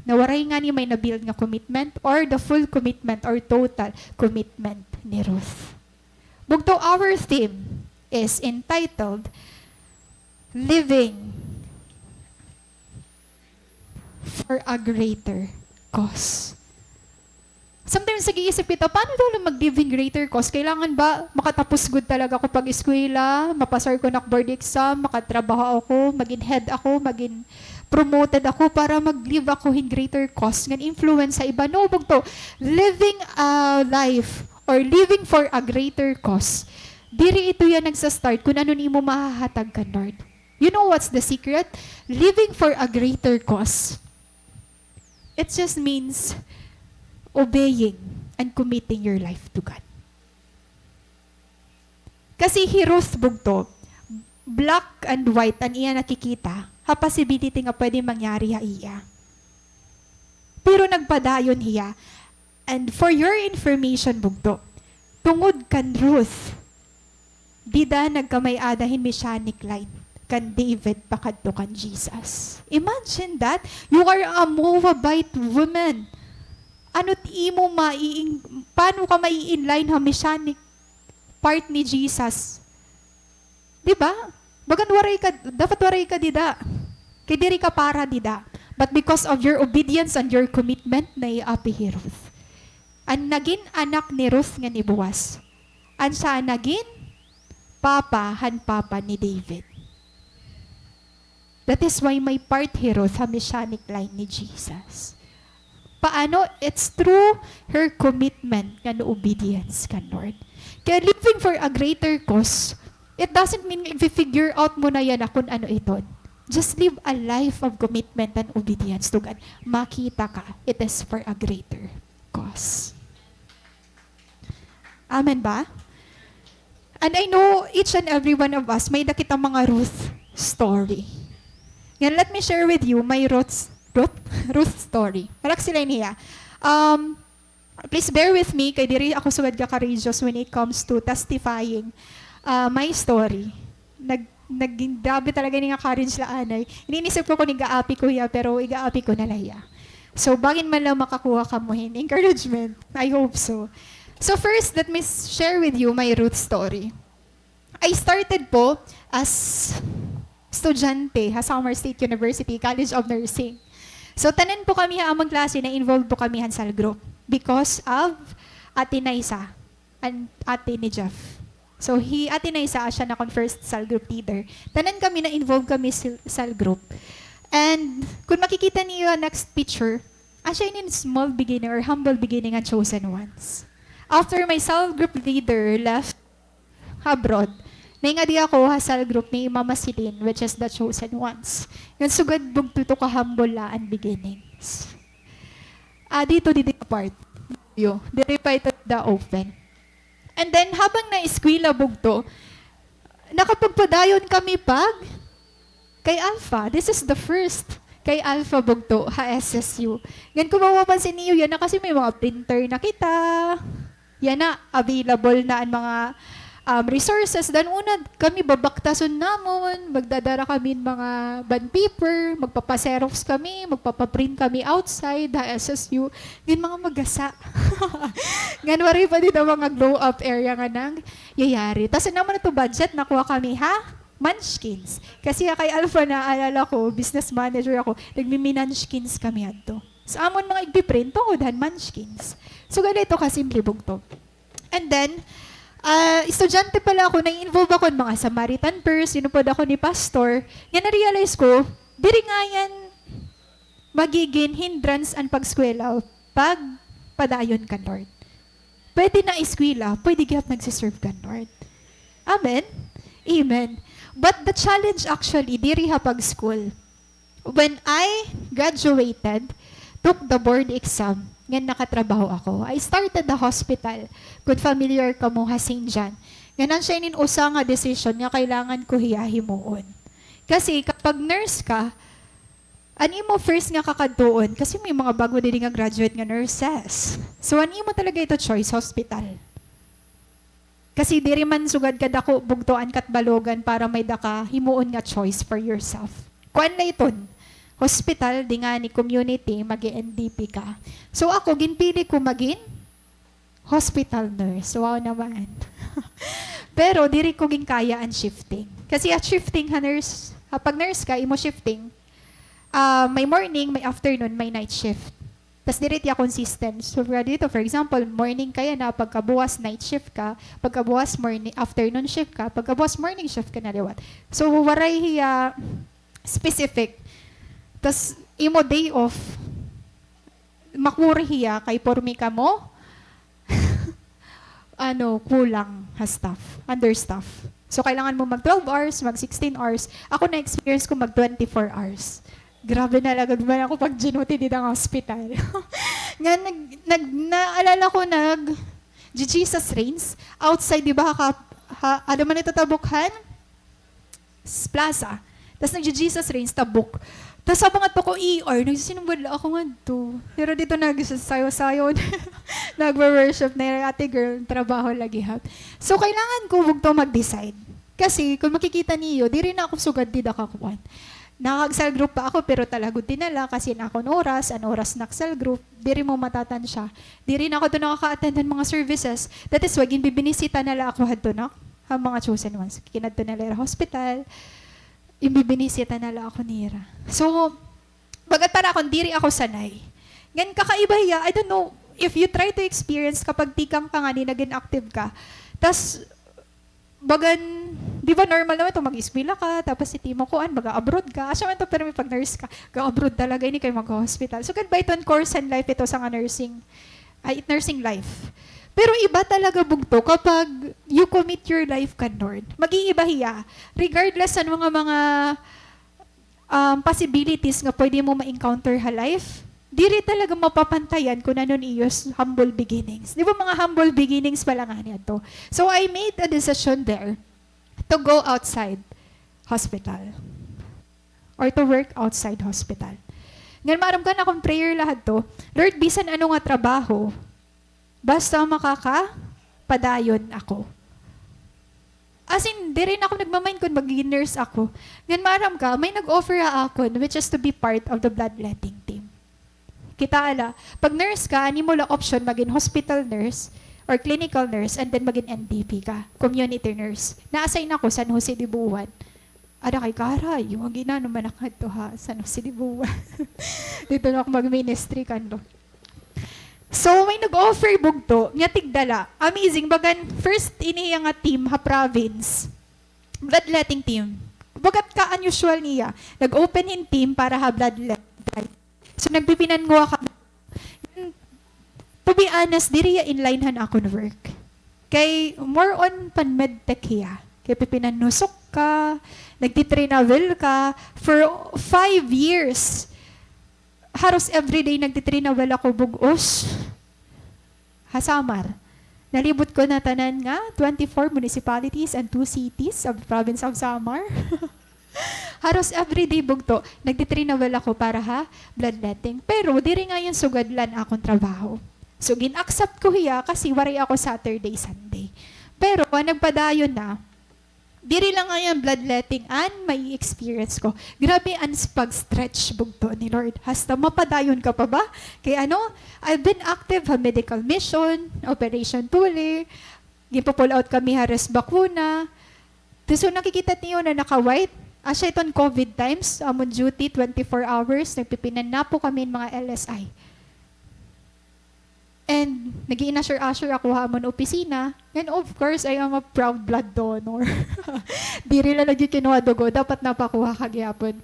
Nawaray nga ni may na-build nga commitment, or the full commitment or total commitment ni Ruth. Bugto, our theme is entitled Living for a Greater cause. Sometimes nag-iisip kita, paano daw lang mag-live in greater cause? Kailangan ba makatapos good talaga ako pag eskwela, mapasar ko na board exam, makatrabaho ako, maging head ako, maging promoted ako para mag-live ako in greater cause, ng influence sa iba. No, bugto. Living a life or living for a greater cause. Diri ito yan nagsa-start kung ano ni mo mahahatag ka, Lord. You know what's the secret? Living for a greater cause. It just means obeying and committing your life to God. Kasi Ruth bugto, black and white, ang iya nakikita, ha possibility nga pwede mangyari ha iya. Pero nagpadayon hiya. And for your information bugto, tungod kan Ruth, dida nagkamay-adahin mechanic line kan David pakadto kan Jesus. Imagine that. You are a Moabite woman. Ano't imo paano ka mai-inline ha mechanic part ni Jesus? Diba? Bagan dapat waray ka dida. Kay diri ka para dida. But because of your obedience and your commitment, na iapi Ruth. Ang naging anak ni Ruth nga ni Boaz. Ang siya naging papa ni David. That is why may part Ruth ha mechanic line ni Jesus. Paano? It's through her commitment and obedience kan Lord. Kaya living for a greater cause, it doesn't mean i-figure out mo na yan kung ano ito. Just live a life of commitment and obedience to God. Makita ka, it is for a greater cause. Amen ba? And I know each and every one of us may nakita mga Ruth story. Yan, let me share with you my Ruth story. Malak sila niya. Please bear with me, kay diri ako sugad ka courageous when it comes to testifying my story. Naging grabe talaga ni nga courage la anay. Iniisip ko kung iga-api ko ya, pero iga-api ko na laya. So, bagin man lang makakuha ka mo encouragement. I hope so. So first, let me share with you my Ruth story. I started po as estudyante sa Samar State University, College of Nursing. So, tanan po kami amang klase na involved po kami sa group because of Ate Naisa and Ate ni Jeff. So, Ate Naisa, siya na first cell group leader. Tanan kami na involved kami sa cell group. And kung makikita niyo next picture, siya in small beginning or humble beginning and chosen ones. After my cell group leader left abroad, naingadi ako cell group ni Mama Silin, which is the chosen ones. Yung sugad bugtuto ka humble and beginnings. Dito part. Dito pa ito the open. And then, habang na-eskwela bugto, nakapagpadayon kami kay Alpha. This is the first kay Alpha bugto, SSU. Yan, kung mapapansin niyo, yan na kasi may mga printer na kita. Yan na, available na ang mga resources. Dan una, kami babaktason namon, magdadara kami mga bond paper, magpapaserox kami, magpapaprint kami outside, SSU. Yan mga magasa. Ganwari pa din ang mga glow-up area nga nang yayari. Tapos naman ito budget, nakuha kami Munchkins. Kasi kay Alpha na alala ko, business manager ako, nagmi-munchkins kami ato. Sa amon mga igpiprint, tungod Munchkins. So ganito kasimple bugto. And then, estudyante pala ako, na-involve ako ng mga Samaritan Purse, sinupod ako ni Pastor. Yan na-realize ko, diri nga yan magiging hindrance ang pagskwela pag padayon ka, Lord. Pwede na eskwela, pwede gap nagsiserve ka, Lord. Amen? Amen. But the challenge actually, diri pag school. When I graduated, took the board exam, ngayon nakatrabaho ako. I started the hospital. Kung familiar ka mo St. John. Ngayon siya usa nga decision nga kailangan ko hiyahimuon. Kasi kapag nurse ka, ani mo first nga kakadtuon kasi may mga bago din nga graduate nga nurses. So ani mo talaga ito choice hospital. Kasi diri man sugad ka dako bugtoan kat balogan para may daka himuon nga choice for yourself. Kuan na iton. Hospital di nga ni community magi-NDP ka. So ako ginpili ko magin hospital nurse. Wow naman. Pero diri ko ginkaya ang shifting. Kasi at shifting nurse, pag nurse ka imo shifting, may morning, may afternoon, may night shift. Tas diri tiya consistent. So dito, for example, morning kaya na, pagkabuwas night shift ka, pagkabuwas morning afternoon shift ka, pagkabuwas morning shift ka na liwat. So waray hiya specific. Tas imo day off, makuri hiya kay pormi ka mo, kulang ha staff, understaff. So kailangan mo mag 12 hours, mag 16 hours. Ako na experience ko mag 24 hours. Grabe na lagad man ako pag ginuti dito ang hospital. Nga, naalala ko Jesus Reigns, outside, di ba, ano man ito tabukhan? Plaza. Tapos Jesus Reigns, tabuk. Tapos sabangat pa ko ER, nagsisinubad ako nga to. Pero dito nagsasayo-sayo, nagwa-worship na yung ate girl, trabaho lagi hap. So, kailangan ko huwag to mag-decide. Kasi, kung makikita niyo, di rin ako sugad di dakakuan. Nakag-cell group pa ako, pero talagod dinala kasi na akong oras, an oras na cell group, di rin mo matatan siya. Di rin ako doon nakaka-attend ng mga services. That is why, bibinisita nala ako hadto na, ang mga chosen ones. Kinadto nala yung hospital, bibinisita nala ako nira. So, bagat para akong diri ako sanay. Gan kakaiba hiya, I don't know, if you try to experience kapag tikang ka nga ni naging active ka, tas bagan, di ba normal naman ito, mag-eskwela ka, tapos si Timo ko, mag-abroad ka. Asya man ito, pero may pag-nurse ka, ga-abroad talaga, hindi kayo mag-hospital. So, kan ba itong course and life ito sa nursing life. Pero iba talaga bugto kapag you commit your life kan Lord. Mag-iiba hiya. Regardless ano mga possibilities nga pwede mo ma-encounter ha life, diri talaga mapapantayan kung ano iyos humble beginnings. Di ba mga humble beginnings pala nga niya to? So I made a decision there to go outside hospital or to work outside hospital. Ngayon maaram ka na akong prayer lahat to, Lord, bisan ano nga trabaho, basta makakapadayon ako. As in, di rin ako nagmamind kung magiging nurse ako. Ngayon maaram ka, may nag-offer ako which is to be part of the bloodletting team. Kita ala, pag nurse ka, ani mo lang option maging hospital nurse or clinical nurse and then maging NDP ka, community nurse. Na-assign ako San Jose de Buwan. Ada kay Karay, yung ginano man ako ito ha, San Jose de Buwan. Dito na ako mag-ministry kando. So, may nag-offer bugto, nga tigdala. Amazing, bagan, first iniya nga team ha province, bloodletting team. Bagat ka unusual niya, nag-open in team para ha bloodletting. So, nagpipinanguha ka. To be honest, diri ya inlinehan ako na work. Kay, more on pan-medtech hiya. Kay pipinanusok ka, nagtitravel ka, for 5 years. Haros everyday nagtitravel ako bugos. Hasamar. Nalibot ko na tanan nga, 24 municipalities and 2 cities of the province of Samar. Haros everyday bugto, nagtitrinawal ako para bloodletting. Pero diri nga yung sugadlan akong trabaho. So gin-accept ko hiya kasi waray ako Saturday, Sunday. Pero nagpadayon na, diri lang nga yung bloodletting and may experience ko. Grabe ang pag-stretch bugto ni Lord. Hasta mapadayon ka pa ba? Kaya I've been active ha medical mission, Operation Tuli, gipo-pull out kami hares bakuna. So nakikita niyo na naka-white, asya iton COVID times, amon duty, 24 hours, nagpipinan na po kami mga LSI. And nag-i-assure ako hamon opisina. And of course, I am a proud blood donor. Di rin lang nag-kinuha dugo, dapat napakuha kagyapon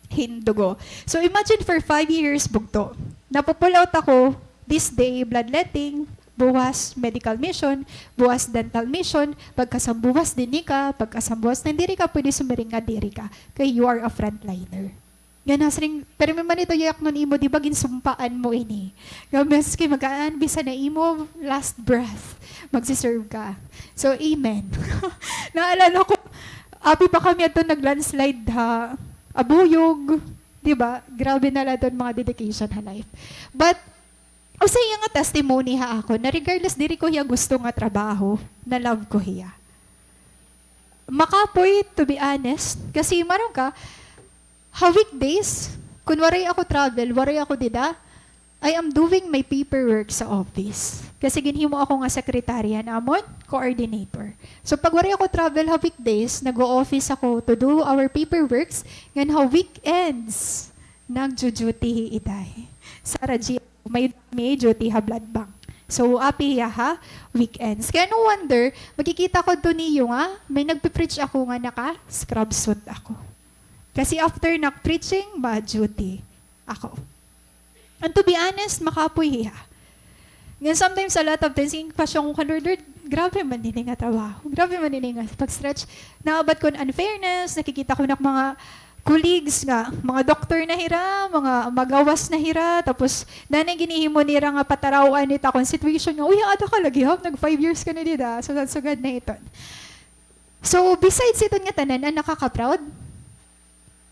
hindugo. So imagine for 5 years bugto. Napupull out ako, this day, bloodletting, buwas medical mission, buwas dental mission, pagkasambuwas din ka, pagkasambuwas na diri ka, pwede sumiring nga diri ka. Kaya you are a frontliner. Ganas ring, pero may man ito yak nun imo, di ba ginsumpaan mo ini? Gamas kay magaan, bisa na imo, last breath, magsiserve ka. So, amen. Naalala ko, api pa kami ito nag-landslide ha, abuyog, di ba? Grabe na lang doon mga dedication ha life. But, o sa iya nga testimony ha ako, na regardless diri ko hiya gusto nga trabaho, na love ko hiya. Makapoy, to be honest, kasi maroon ka, weekdays, kung waray ako travel, waray ako dida, I am doing my paperwork sa office. Kasi ginhimo ako nga sekretarya namon, coordinator. So pag waray ako travel weekdays, nag-o-office ako to do our paperworks, ngan weekends, nag-duty iday. Sarah G. may duty ha blood bank. So, api ya ha, weekends. Kaya no wonder, makikita ko doon niyo nga, may nagpipreach ako nga naka-scrub suit ako. Kasi after nag-preaching, duty ako. And to be honest, makapoy ha. Ngayon sometimes, a lot of times, yung pasyon ko, Lord, grabe man din nga trabaho. Grabe man din nga pag-stretch. Naabat ko ng unfairness, nakikita ko ng mga colleagues nga, mga doktor na hira, mga magawas na hira, tapos nanay ginihimo nira nga patarawan nita kung situation nga, uy, ada ka lagi, nag 5 years ka na dida, sugad na ito. So, besides ito nga tanan, ang nakaka-proud,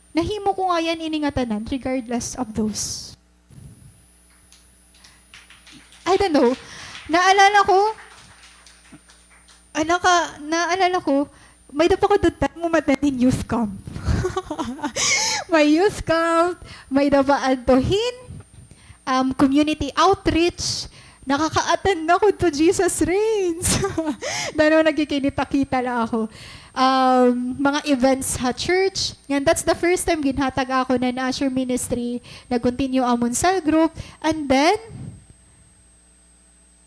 nahimo ko nga yan ini nga tanan, regardless of those. I don't know, naalala ko, may dapat ko doon mo matanin youth camp. May youth camp, may dapat adohin, community outreach, nakaka-attend na ko to Jesus Reigns. Dano nagkikinita-kita lang ako. Mga events sa church. Yan, that's the first time ginhatag ako na Asher Ministry, nag-continue amon cell group, and then,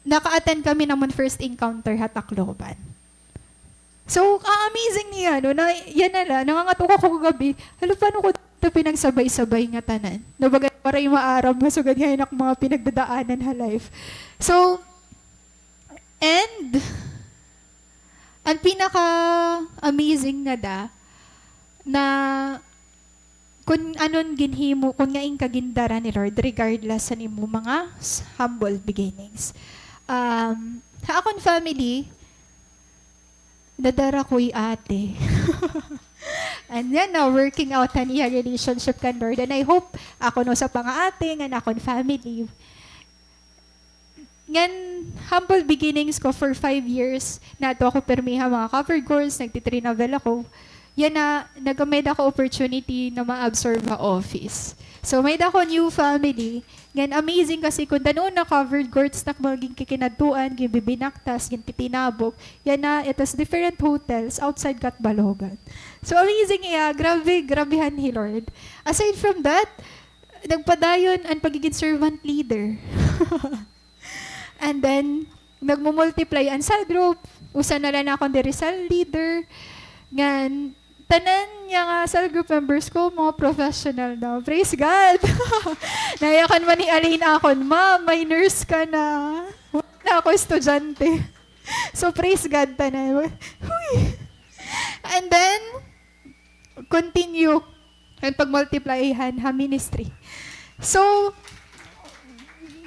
naka-attend kami naman first encounter Hatakloban. So, amazing niya, no? Na, yan na lang, nangangatok ako kagabi. Halo, paano ko ito pinagsabay-sabay nga tanan? Nabagat para yung maaram, masugad ngayon ako mga pinagdadaanan ha life. So, and, ang pinaka-amazing na kung anon ginhimo, kung nga kagindara ni Lord, regardless sa nimo mga humble beginnings. Sa akong family, nadara ko'y ate. And then, working out na niya relationship kan Lord. And I hope, ako no sa pang-ate, nga akong family. Ngan, humble beginnings ko for 5 years, nato ako permiha mga covered girls, nagtitrinavel ako. Yan na, nagamay ako opportunity na ma-absorb sa office. So, may ako new family. Ngayon, amazing kasi kung danoon na covered courts na maging kikinatuan, gibibinaktas, gintitinabog, yan na, it is different hotels outside Katbalogan. So, amazing iya. Grabehan ni Lord. Aside from that, nagpadayon ang pagiging servant leader. And then, nagmumultiply ang cell group. Usa na lang akong cell leader. Ngan, tanan niya nga cell group members ko, mga professional na. Praise God! Nayakan man ni Aline akon, Ma'am, may nurse ka na. Wala ako estudyante. So, praise God tanan. And then, continue ang pag-multiplyan ha ministry. So,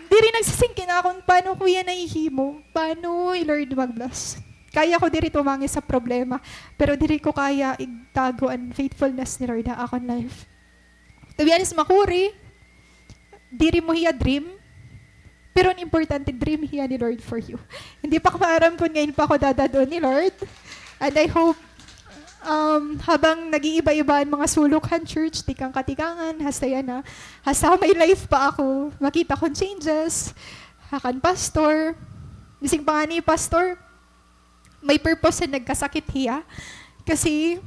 di rin nagsisingkin akong paano ko yan nahihimo, paano Lord mag-bless. Kaya ko diri tumangi sa problema, pero diri ko kaya igtago ang faithfulness ni Lord na akong life. To be honest, makuri, diri mo hiya dream, pero ang importante, dream hiya ni Lord for you. Hindi pa kamaram kung ngayon pa ako dadadoon ni Lord. And I hope, habang nag-iiba-iba ang mga sulukhan church, tikang katikangan, hasta yan na, hasta may life pa ako, makita kong changes, hakan pastor, ising pa nga ni pastor, may purpose na nagkasakit hiya. Kasi,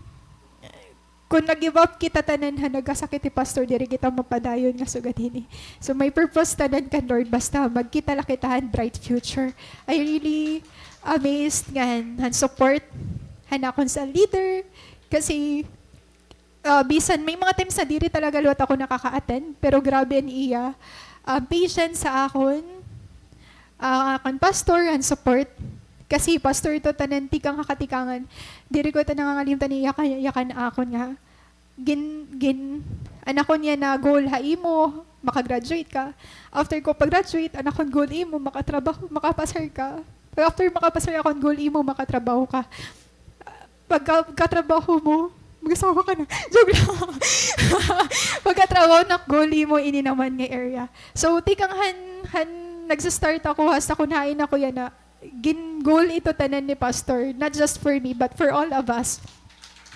kung nag-give up kita tanan ha, nagkasakit ni pastor, diri kita mapadayon nga sugad hini. So, may purpose tanan kan Lord, basta magkita lakitahan bright future. I really amazed nga han support hanakon sa leader. Kasi, bisan, may mga times na diri talaga luwat ako nakaka-attend, pero grabe ang iya. Patience sa akon, akon pastor, and support. Kasi pastor ito tanan tikang kakatikangan. Diri ko ito nangangalimtan ni yakan akon nga. Anak ko niya na goal haimo, makagraduate ka. After ko pag-graduate, anak ko goal imo, makatrabaho, makapasar ka. After makapasar akong goal imo, makatrabaho ka. Pagkatrabaho mo, mag-asawa ka na. Joke lang. Pagkatrabaho na goal imo, ini naman nga area. So, tikang nagsistart ako, hasta kunain ako yan na, goal ito tanan ni pastor, not just for me, but for all of us.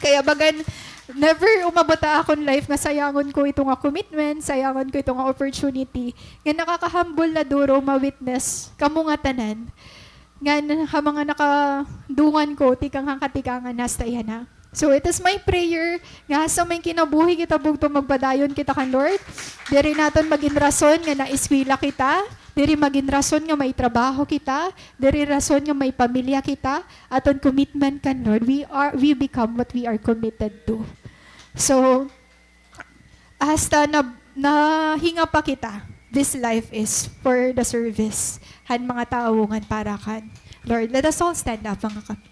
Kaya bagan, never umabota akong life nga sayangon ko itong commitment, sayangon ko itong opportunity, nga nakakahambol na duro ma-witness kamo nga tanan, nga mga nakadungan ko, tikang hangkatikangan nasta yan na. So it is my prayer nga sa may kinabuhi kita bugto magpadayon kita kan Lord. Diri naton maging rason nga naiskwela kita, diri maging rason nga may trabaho kita, diri rason nga may pamilya kita, aton commitment kan Lord. We become what we are committed to. So hasta nahinga pa kita. This life is for the service. Han mga taongan para kan. Lord, let us all stand up mga